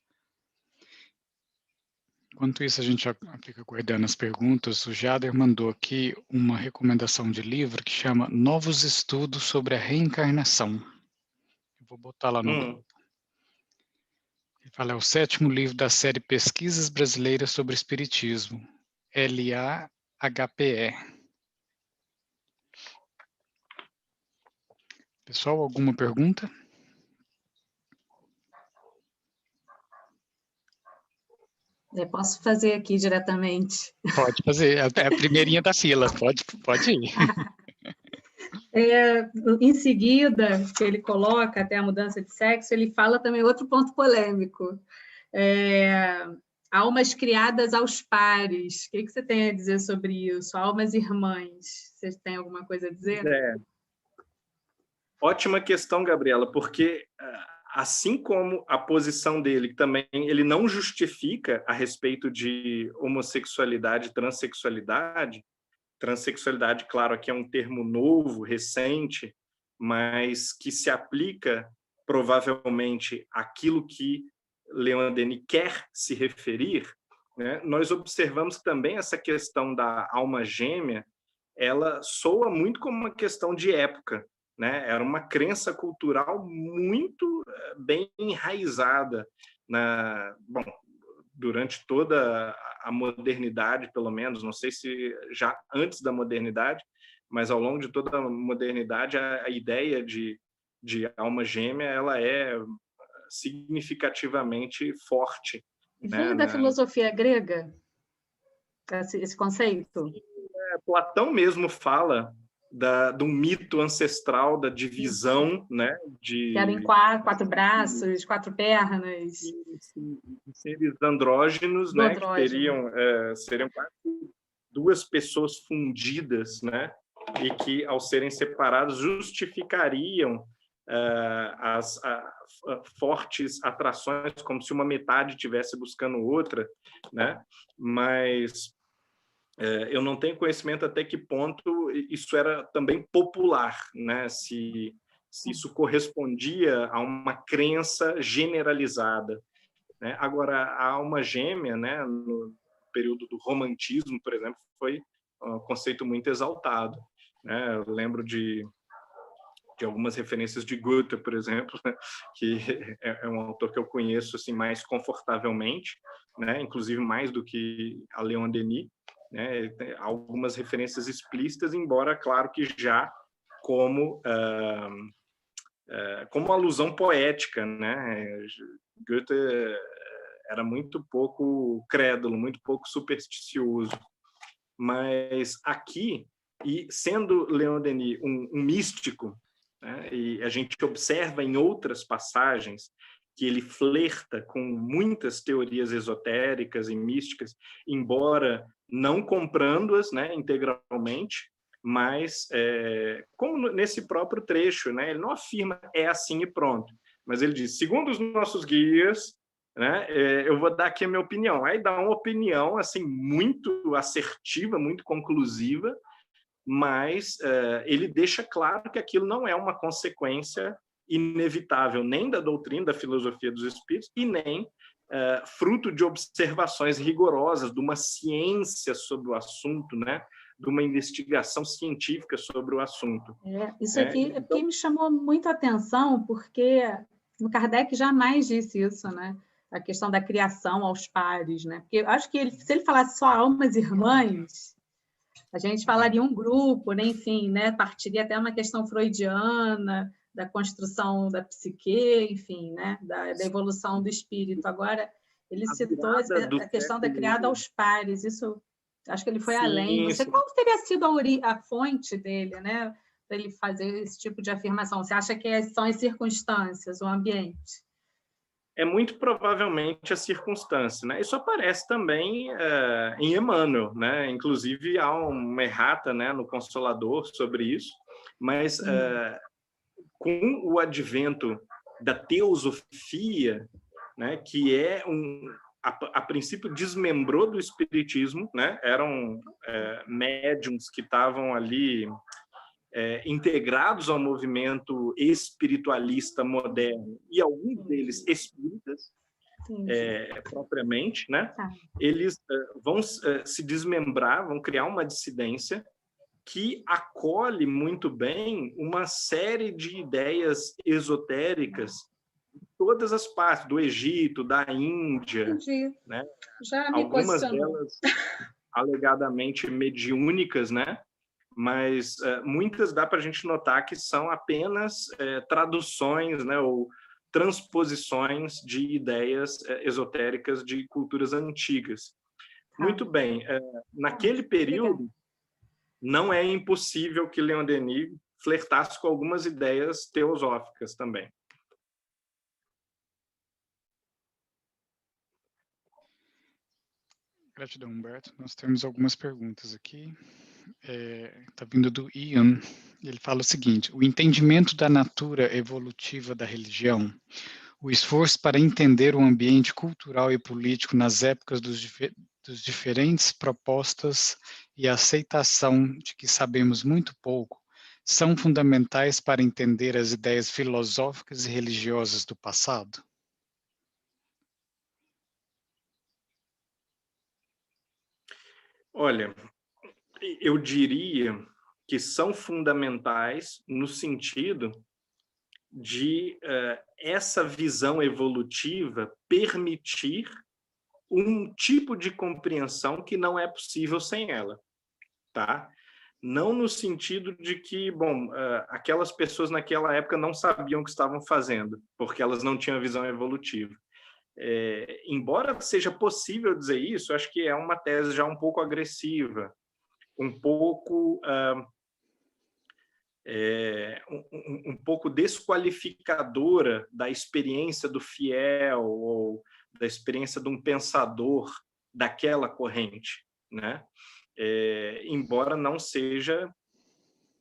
Speaker 1: Enquanto isso, a gente fica guardando as perguntas. O Jader mandou aqui uma recomendação de livro que chama Novos Estudos sobre a Reencarnação. Eu vou botar lá no grupo. Ele fala, é o 7º livro da série Pesquisas Brasileiras sobre Espiritismo, LAHPE. Pessoal, alguma pergunta?
Speaker 3: Eu posso fazer aqui diretamente.
Speaker 1: Pode fazer, é a primeirinha da fila, pode ir.
Speaker 3: Em seguida, que ele coloca até a mudança de sexo, ele fala também outro ponto polêmico. Almas criadas aos pares. O que você tem a dizer sobre isso? Almas irmãs. Vocês têm alguma coisa a dizer?
Speaker 2: Ótima questão, Gabriela, porque assim como a posição dele também, ele não justifica a respeito de homossexualidade, transexualidade, claro, aqui é um termo novo, recente, mas que se aplica provavelmente àquilo que Leon Denis quer se referir, né? Nós observamos também essa questão da alma gêmea, ela soa muito como uma questão de época, né? Era uma crença cultural muito bem enraizada bom, durante toda a modernidade, pelo menos, não sei se já antes da modernidade, mas ao longo de toda a modernidade, a ideia de alma gêmea ela é significativamente forte.
Speaker 3: Vem da filosofia grega, esse conceito?
Speaker 2: Platão mesmo fala do mito ancestral da divisão, né,
Speaker 3: que eram em quatro braços, 4 pernas,
Speaker 2: seres andrógenos, né, que seriam quase 2 pessoas fundidas, né, e que ao serem separados justificariam as fortes atrações, como se uma metade estivesse buscando outra, né, mas eu não tenho conhecimento até que ponto isso era também popular, né? Se isso correspondia a uma crença generalizada, né? Agora, a alma gêmea, né, no período do romantismo, por exemplo, foi um conceito muito exaltado, né? Eu lembro de algumas referências de Goethe, por exemplo, né, que é um autor que eu conheço assim mais confortavelmente, né, inclusive mais do que a Leon Denis, né, tem algumas referências explícitas, embora claro que já como como alusão poética, né? Goethe era muito pouco crédulo, muito pouco supersticioso, mas aqui, e sendo Leon Denis um místico, né, e a gente observa em outras passagens que ele flerta com muitas teorias esotéricas e místicas, embora não comprando-as, né, integralmente, mas como nesse próprio trecho, né, ele não afirma é assim e pronto, mas ele diz, segundo os nossos guias, né, eu vou dar aqui a minha opinião. Aí dá uma opinião assim muito assertiva, muito conclusiva, mas ele deixa claro que aquilo não é uma consequência inevitável nem da doutrina da filosofia dos espíritos e nem fruto de observações rigorosas de uma ciência sobre o assunto, né? De uma investigação científica sobre o assunto.
Speaker 3: Isso aqui me chamou muito a atenção, porque o Kardec jamais disse isso, né? A questão da criação aos pares, né? Porque eu acho que se ele falasse só almas irmãs, a gente falaria um grupo, né? Enfim, né? Partiria até uma questão freudiana, da construção da psique, enfim, né? Da evolução do espírito. Agora, ele citou a questão da criada aos pares, isso acho que ele foi além. Não sei qual teria sido a fonte dele, né? Para ele fazer esse tipo de afirmação. Você acha que são as circunstâncias, o ambiente?
Speaker 2: É muito provavelmente a circunstância, né? Isso aparece também em Emmanuel, né? Inclusive há uma errata, né, no Consolador sobre isso, mas com o advento da teosofia, né, que a princípio desmembrou do espiritismo, né? Eram médiums que estavam ali integrados ao movimento espiritualista moderno e alguns deles espíritas propriamente, né? Eles vão se desmembrar, vão criar uma dissidência que acolhe muito bem uma série de ideias esotéricas de todas as partes, do Egito, da Índia, né?
Speaker 3: Já me
Speaker 2: algumas delas alegadamente mediúnicas, né? Mas muitas dá para a gente notar que são apenas traduções, né, ou transposições de ideias esotéricas de culturas antigas. Muito bem, naquele período, não é impossível que Leon Denis flertasse com algumas ideias teosóficas também.
Speaker 1: Gratidão, Humberto. Nós temos algumas perguntas aqui. Está vindo do Ian. Ele fala o seguinte: o entendimento da natura evolutiva da religião, o esforço para entender o ambiente cultural e político nas épocas dos diferentes propostas e a aceitação de que sabemos muito pouco, são fundamentais para entender as ideias filosóficas e religiosas do passado?
Speaker 2: Olha, eu diria que são fundamentais no sentido de essa visão evolutiva permitir um tipo de compreensão que não é possível sem ela, tá? Não no sentido de que, bom, aquelas pessoas naquela época não sabiam o que estavam fazendo, porque elas não tinham visão evolutiva. Embora seja possível dizer isso, acho que é uma tese já um pouco agressiva, um pouco um pouco desqualificadora da experiência do fiel ou da experiência de um pensador daquela corrente, né? Embora não seja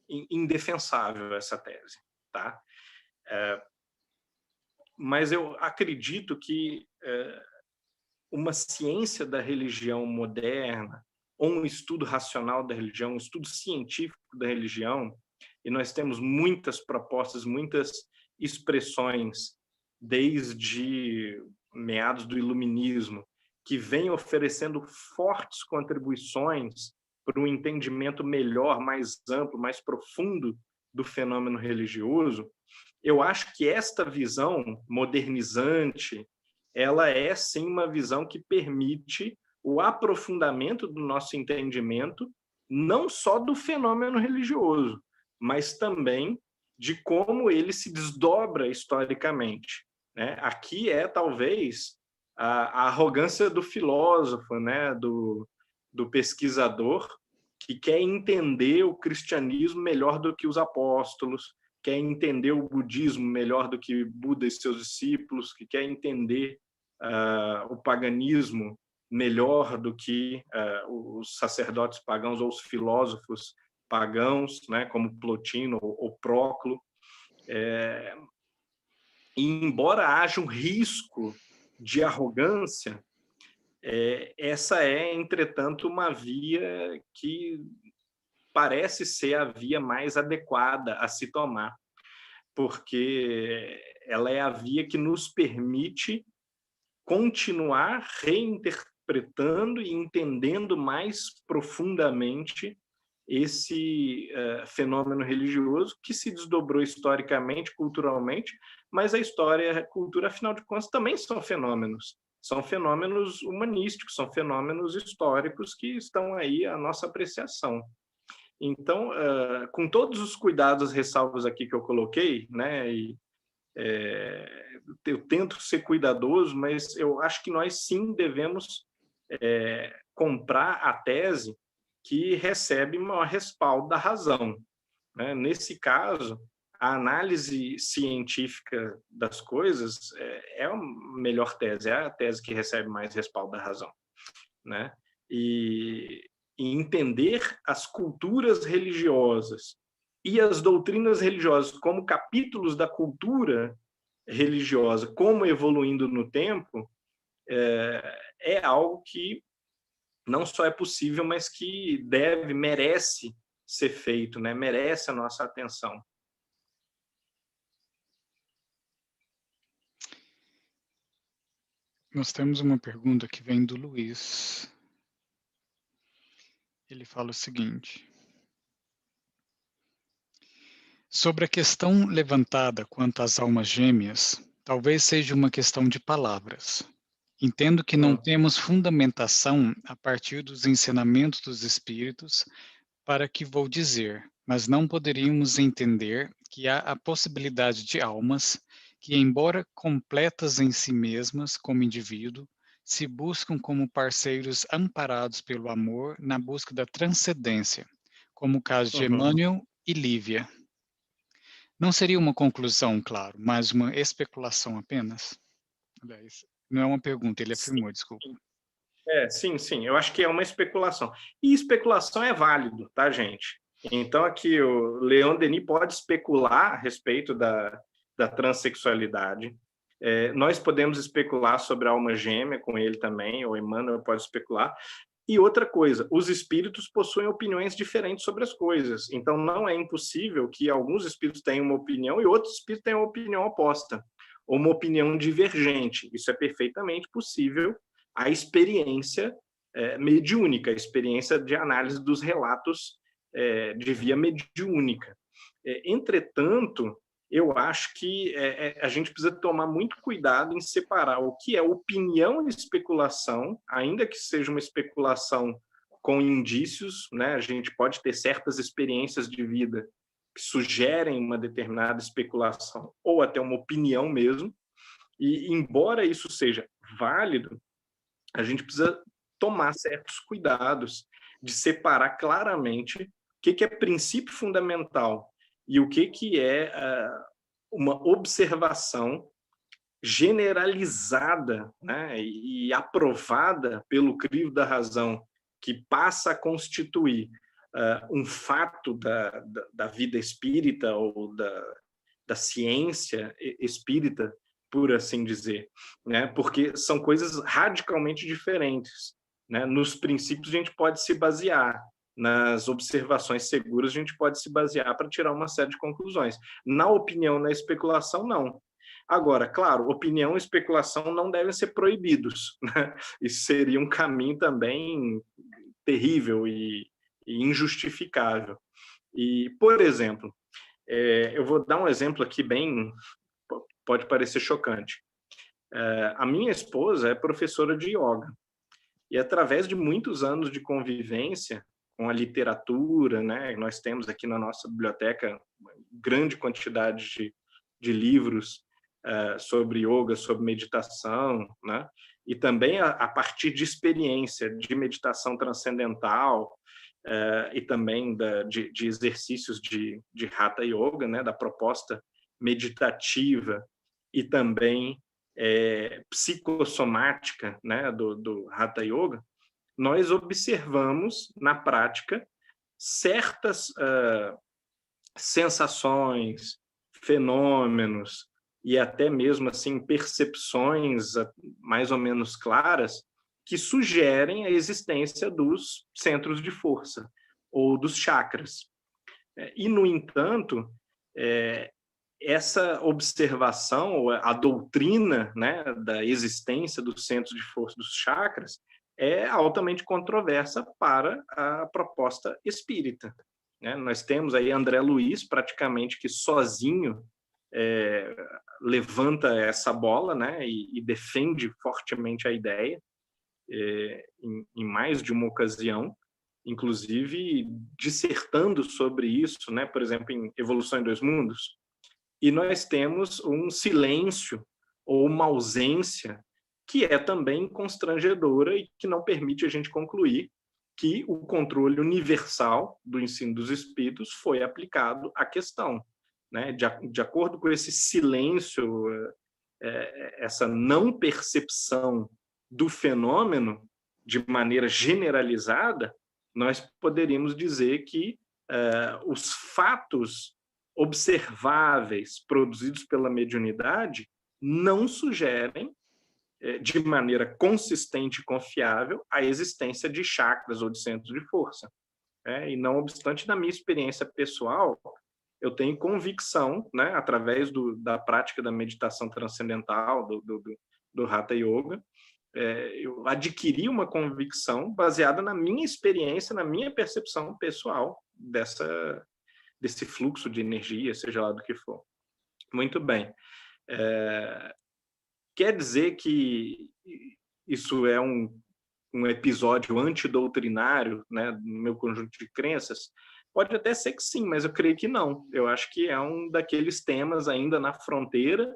Speaker 2: indefensável essa tese, tá? Mas eu acredito que uma ciência da religião moderna, ou um estudo racional da religião, um estudo científico da religião, e nós temos muitas propostas, muitas expressões, desde meados do Iluminismo, que vêm oferecendo fortes contribuições para um entendimento melhor, mais amplo, mais profundo do fenômeno religioso. Eu acho que esta visão modernizante, ela é, sim, uma visão que permite o aprofundamento do nosso entendimento, não só do fenômeno religioso, mas também de como ele se desdobra historicamente, né? Aqui talvez, a arrogância do filósofo, né? do pesquisador, que quer entender o cristianismo melhor do que os apóstolos, quer entender o budismo melhor do que Buda e seus discípulos, que quer entender o paganismo melhor do que os sacerdotes pagãos ou os filósofos pagãos, né, como Plotino ou Próclo. E embora haja um risco de arrogância, essa é, entretanto, uma via que parece ser a via mais adequada a se tomar, porque ela é a via que nos permite continuar reinterpretando e entendendo mais profundamente esse fenômeno religioso que se desdobrou historicamente, culturalmente, mas a história e a cultura, afinal de contas, também são fenômenos humanísticos, são fenômenos históricos que estão aí à nossa apreciação. Então, com todos os cuidados, ressalvos aqui que eu coloquei, né, eu tento ser cuidadoso, mas eu acho que nós sim devemos comprar a tese que recebe um respaldo da razão, né? Nesse caso, a análise científica das coisas é a melhor tese, é a tese que recebe mais respaldo da razão, né? E entender as culturas religiosas e as doutrinas religiosas como capítulos da cultura religiosa, como evoluindo no tempo, é algo que não só é possível, mas que merece ser feito, né? Merece a nossa atenção.
Speaker 1: Nós temos uma pergunta que vem do Luiz. Ele fala o seguinte: sobre a questão levantada quanto às almas gêmeas, talvez seja uma questão de palavras. Entendo que não temos fundamentação a partir dos ensinamentos dos espíritos para que vou dizer, mas não poderíamos entender que há a possibilidade de almas que, embora completas em si mesmas como indivíduo, se buscam como parceiros amparados pelo amor na busca da transcendência, como o caso de Emmanuel e Lívia. Não seria uma conclusão, claro, mas uma especulação apenas? Aliás, não é uma pergunta, ele afirmou, desculpa.
Speaker 2: Sim. Eu acho que é uma especulação. E especulação é válido, tá, gente? Então, aqui, o Leon Denis pode especular a respeito da transexualidade. Nós podemos especular sobre a alma gêmea com ele também, ou Emmanuel pode especular. E outra coisa, os espíritos possuem opiniões diferentes sobre as coisas. Então, não é impossível que alguns espíritos tenham uma opinião e outros espíritos tenham uma opinião oposta, ou uma opinião divergente. Isso é perfeitamente possível. A experiência mediúnica, a experiência de análise dos relatos de via mediúnica. Entretanto, eu acho que a gente precisa tomar muito cuidado em separar o que é opinião e especulação, ainda que seja uma especulação com indícios, né? A gente pode ter certas experiências de vida que sugerem uma determinada especulação, ou até uma opinião mesmo, e embora isso seja válido, a gente precisa tomar certos cuidados de separar claramente o que é princípio fundamental e o que é uma observação generalizada, né, e aprovada pelo crivo da razão, que passa a constituir um fato da vida espírita ou da ciência espírita, por assim dizer, né, porque são coisas radicalmente diferentes. Né? Nos princípios a gente pode se basear, nas observações seguras a gente pode se basear para tirar uma série de conclusões. Na opinião, na especulação, não. Agora, claro, opinião e especulação não devem ser proibidos. Né? Isso seria um caminho também terrível e injustificável. E, por exemplo, eu vou dar um exemplo aqui bem... pode parecer chocante. A minha esposa é professora de yoga. E através de muitos anos de convivência com a literatura, né, nós temos aqui na nossa biblioteca uma grande quantidade de livros sobre yoga, sobre meditação, né, e também a partir de experiência de meditação transcendental e também de exercícios de Hatha Yoga, né, da proposta meditativa e também psicossomática, né, do Hatha Yoga, nós observamos na prática certas sensações, fenômenos e até mesmo assim percepções mais ou menos claras que sugerem a existência dos centros de força ou dos chakras. E, no entanto, essa observação, a doutrina, né, da existência dos centros de força dos chakras é altamente controversa para a proposta espírita. Né? Nós temos aí André Luiz, praticamente que sozinho levanta essa bola, né, e defende fortemente a ideia em mais de uma ocasião, inclusive dissertando sobre isso, né, por exemplo, em Evolução em Dois Mundos. E nós temos um silêncio ou uma ausência que é também constrangedora e que não permite a gente concluir que o controle universal do ensino dos espíritos foi aplicado à questão. Né? De acordo com esse silêncio, essa não percepção do fenômeno de maneira generalizada, nós poderíamos dizer que os fatos observáveis produzidos pela mediunidade não sugerem de maneira consistente e confiável a existência de chakras ou de centros de força. E não obstante, na minha experiência pessoal, eu tenho convicção, né, através da prática da meditação transcendental, do Hatha Yoga, eu adquiri uma convicção baseada na minha experiência, na minha percepção pessoal desse fluxo de energia, seja lá do que for. Muito bem. Quer dizer que isso é um episódio antidoutrinário, né, no meu conjunto de crenças? Pode até ser que sim, mas eu creio que não. Eu acho que é um daqueles temas ainda na fronteira,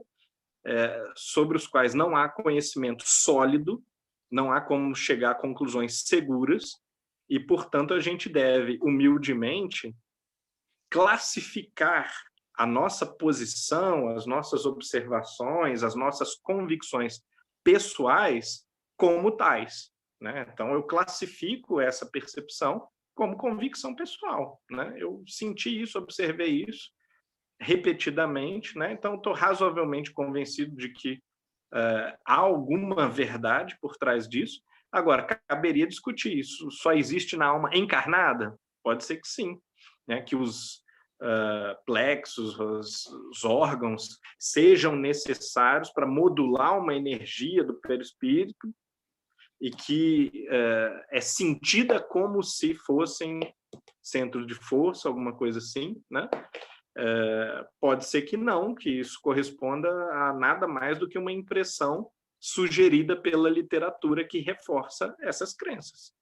Speaker 2: sobre os quais não há conhecimento sólido, não há como chegar a conclusões seguras, e, portanto, a gente deve, humildemente, classificar a nossa posição, as nossas observações, as nossas convicções pessoais como tais. Né? Então, eu classifico essa percepção como convicção pessoal, né? Eu senti isso, observei isso repetidamente, né? Então estou razoavelmente convencido de que há alguma verdade por trás disso. Agora, caberia discutir isso. Só existe na alma encarnada? Pode ser que sim, né? Que os plexos, os órgãos sejam necessários para modular uma energia do perispírito e que é sentida como se fossem centros de força, alguma coisa assim, né? Pode ser que não, que isso corresponda a nada mais do que uma impressão sugerida pela literatura que reforça essas crenças.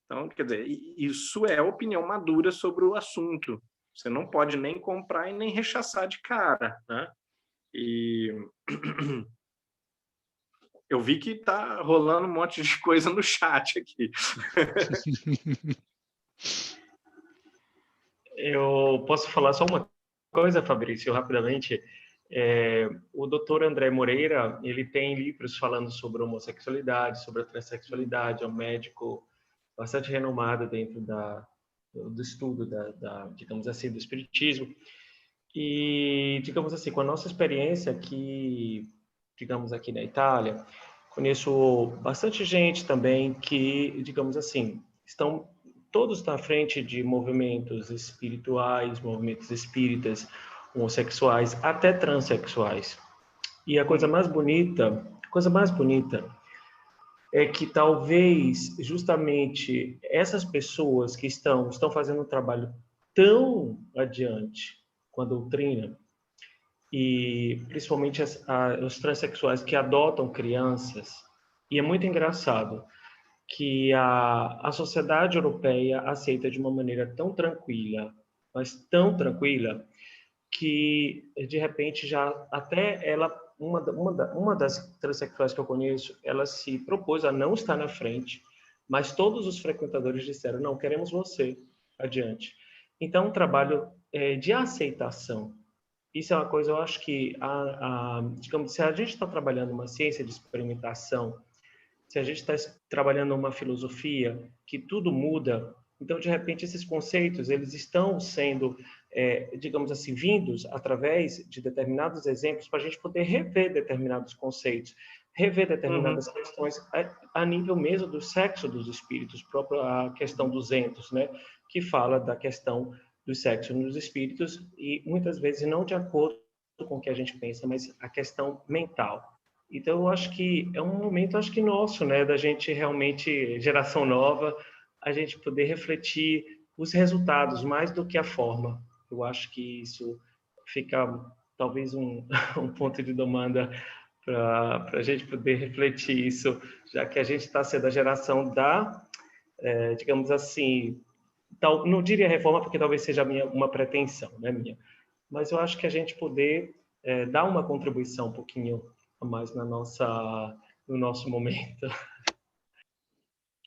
Speaker 2: Então, quer dizer, isso é opinião madura sobre o assunto. Você não pode nem comprar e nem rechaçar de cara, né? E eu vi que está rolando um monte de coisa no chat aqui.
Speaker 4: Eu posso falar só uma coisa, Fabrício, rapidamente? O Dr. André Moreira, ele tem livros falando sobre homossexualidade, sobre a transexualidade, é um médico bastante renomado dentro do estudo, digamos assim, do espiritismo. E, digamos assim, com a nossa experiência aqui, digamos aqui na Itália, conheço bastante gente também que, digamos assim, estão todos na frente de movimentos espirituais, movimentos espíritas, homossexuais, até transexuais. E a coisa mais bonita é que talvez justamente essas pessoas que estão fazendo um trabalho tão adiante com a doutrina, e principalmente os transexuais que adotam crianças, e é muito engraçado que a sociedade europeia aceita de uma maneira tão tranquila, mas tão tranquila, que de repente já até ela, uma das transexuais que eu conheço, ela se propôs a não estar na frente, mas todos os frequentadores disseram, não, queremos você adiante. Então, um trabalho de aceitação. Isso é uma coisa, eu acho que, digamos, se a gente está trabalhando uma ciência de experimentação, se a gente está trabalhando uma filosofia que tudo muda, então, de repente, esses conceitos, eles estão sendo, digamos assim, vindos através de determinados exemplos para a gente poder rever determinados conceitos, rever determinadas questões a nível mesmo do sexo dos espíritos, própria a questão dos entos, né, que fala da questão do sexo nos espíritos e muitas vezes não de acordo com o que a gente pensa, mas a questão mental. Então, eu acho que é um momento, acho que nosso, né, da gente realmente, geração nova, a gente poder refletir os resultados mais do que a forma. Eu acho que isso fica talvez um ponto de demanda para a gente poder refletir isso, já que a gente está sendo a geração digamos assim, não diria reforma, porque talvez seja uma pretensão, né, minha, mas eu acho que a gente poder dar uma contribuição um pouquinho a mais no nosso momento.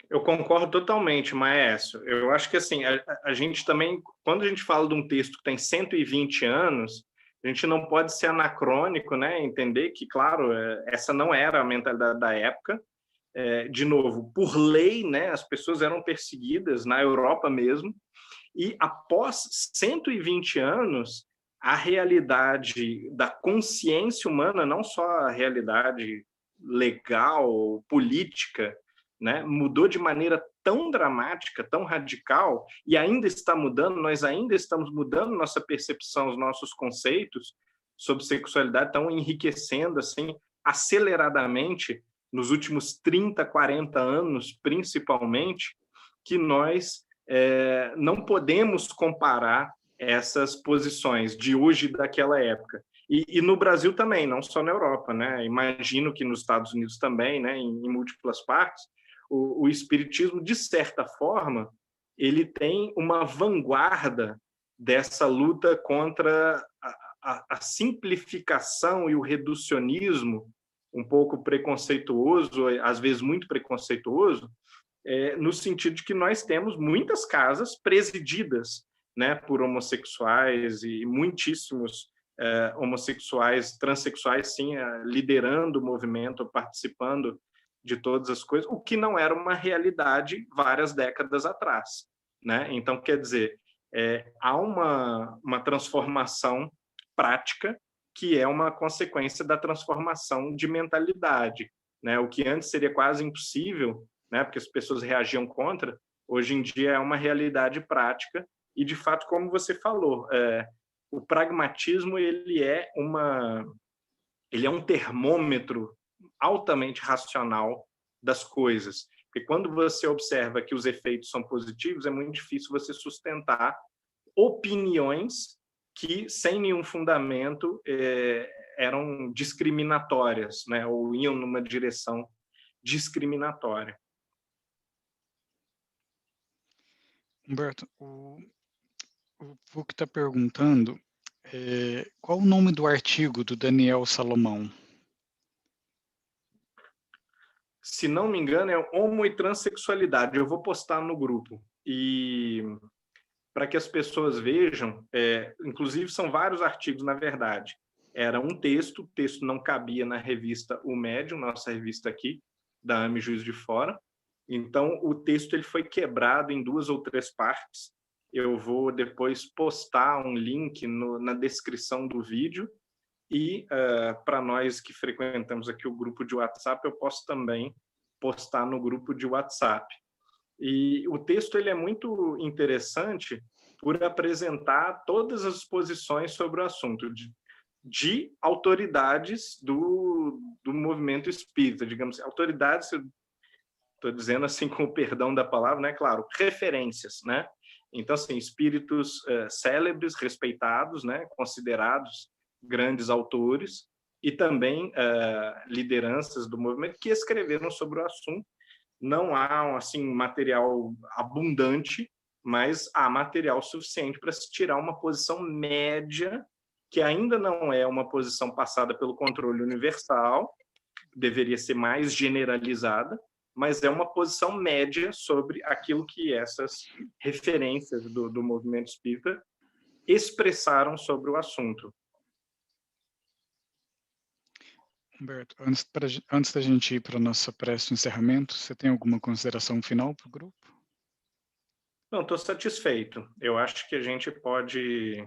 Speaker 2: Eu concordo totalmente, Maestro. Eu acho que assim, a gente também, quando a gente fala de um texto que tem 120 anos, a gente não pode ser anacrônico, né? Entender que, claro, essa não era a mentalidade da época. De novo, por lei, né? As pessoas eram perseguidas na Europa mesmo. E após 120 anos, a realidade da consciência humana, não só a realidade legal, política, né, mudou de maneira tão dramática, tão radical, e ainda está mudando, nós ainda estamos mudando nossa percepção, os nossos conceitos sobre sexualidade, estão enriquecendo assim, aceleradamente nos últimos 30, 40 anos, principalmente, que nós não podemos comparar essas posições de hoje e daquela época. E no Brasil também, não só na Europa, né? Imagino que nos Estados Unidos também, né? Em múltiplas partes, o espiritismo, de certa forma, ele tem uma vanguarda dessa luta contra a simplificação e o reducionismo um pouco preconceituoso, às vezes muito preconceituoso, no sentido de que nós temos muitas casas presididas, né, por homossexuais e muitíssimos homossexuais, transexuais, sim, liderando o movimento, participando de todas as coisas, o que não era uma realidade várias décadas atrás, né? Então, quer dizer, há uma transformação prática que é uma consequência da transformação de mentalidade, né? O que antes seria quase impossível, né? Porque as pessoas reagiam contra, hoje em dia é uma realidade prática e, de fato, como você falou, o pragmatismo ele é um termômetro altamente racional das coisas. Porque quando você observa que os efeitos são positivos, é muito difícil você sustentar opiniões que, sem nenhum fundamento, eram discriminatórias, né? Ou iam numa direção discriminatória.
Speaker 1: Humberto, o Vuk está perguntando qual o nome do artigo do Daniel Salomão?
Speaker 2: Se não me engano, é homo e transexualidade. Eu vou postar no grupo. E para que as pessoas vejam, inclusive são vários artigos, na verdade. Era um texto, o texto não cabia na revista O Médium, nossa revista aqui, da AME Juiz de Fora. Então, o texto ele foi quebrado em 2 ou 3 partes. Eu vou depois postar um link na descrição do vídeo. E para nós que frequentamos aqui o grupo de WhatsApp, eu posso também postar no grupo de WhatsApp. E o texto ele é muito interessante por apresentar todas as posições sobre o assunto de autoridades do movimento espírita, digamos, autoridades, estou dizendo assim com o perdão da palavra, né? Claro, referências, né? Então, assim, espíritos célebres, respeitados, né? Considerados grandes autores, e também lideranças do movimento que escreveram sobre o assunto. Não há assim material abundante, mas há material suficiente para se tirar uma posição média, que ainda não é uma posição passada pelo controle universal, deveria ser mais generalizada, mas é uma posição média sobre aquilo que essas referências do movimento espírita expressaram sobre o assunto.
Speaker 1: Humberto, antes da gente ir para a nossa prece de encerramento, você tem alguma consideração final para o grupo?
Speaker 2: Não, estou satisfeito. Eu acho que a gente pode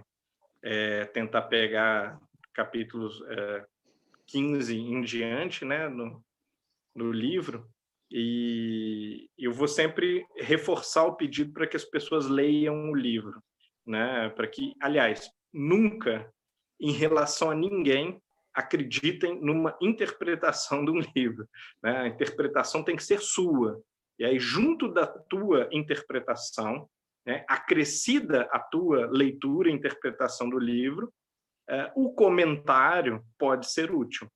Speaker 2: tentar pegar capítulos 15 em diante, né, no livro, e eu vou sempre reforçar o pedido para que as pessoas leiam o livro, né, para que, aliás, nunca, em relação a ninguém, acreditem numa interpretação de um livro, né? A interpretação tem que ser sua. E aí, junto da tua interpretação, né, acrescida a tua leitura e interpretação do livro, o comentário pode ser útil.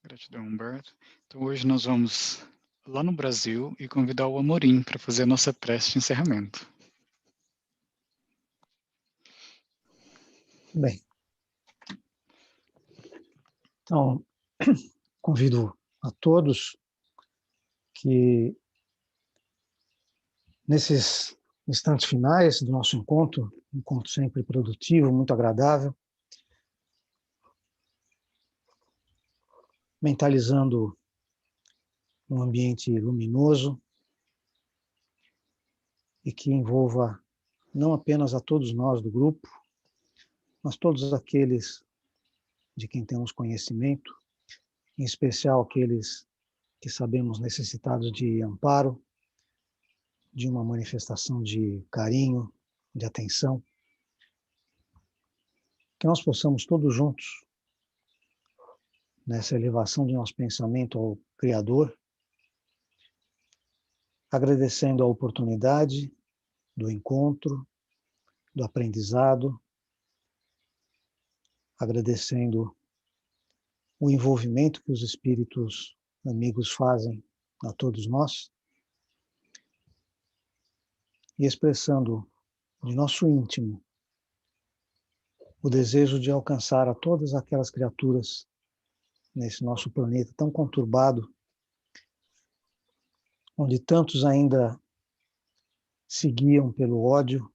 Speaker 1: Gratidão, Humberto. Então, hoje nós vamos lá no Brasil e convidar o Amorim para fazer a nossa prece de encerramento.
Speaker 5: Bem, então, convido a todos que, nesses instantes finais do nosso encontro sempre produtivo, muito agradável, mentalizando um ambiente luminoso e que envolva não apenas a todos nós do grupo, mas todos aqueles de quem temos conhecimento, em especial aqueles que sabemos necessitados de amparo, de uma manifestação de carinho, de atenção, que nós possamos todos juntos, nessa elevação de nosso pensamento ao Criador, agradecendo a oportunidade do encontro, do aprendizado, agradecendo o envolvimento que os espíritos amigos fazem a todos nós e expressando de nosso íntimo o desejo de alcançar a todas aquelas criaturas nesse nosso planeta tão conturbado, onde tantos ainda se guiam pelo ódio,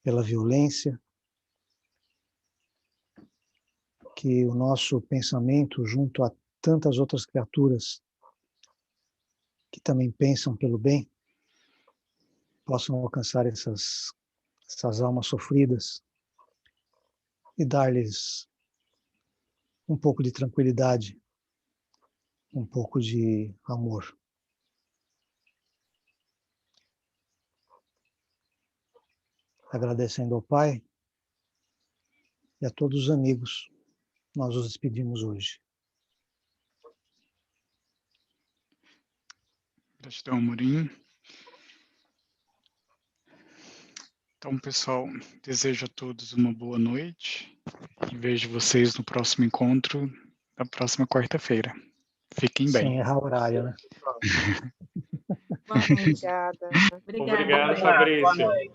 Speaker 5: pela violência, que o nosso pensamento, junto a tantas outras criaturas, que também pensam pelo bem, possam alcançar essas almas sofridas e dar-lhes um pouco de tranquilidade, um pouco de amor. Agradecendo ao Pai e a todos os amigos, nós nos despedimos hoje.
Speaker 1: Gratidão, Amorim. Então, pessoal, desejo a todos uma boa noite e vejo vocês no próximo encontro, na próxima quarta-feira. Fiquem bem.
Speaker 5: Sem errar o horário, né?
Speaker 3: Boa noite.
Speaker 6: Obrigada.
Speaker 3: Obrigada.
Speaker 4: Obrigado, Fabrício.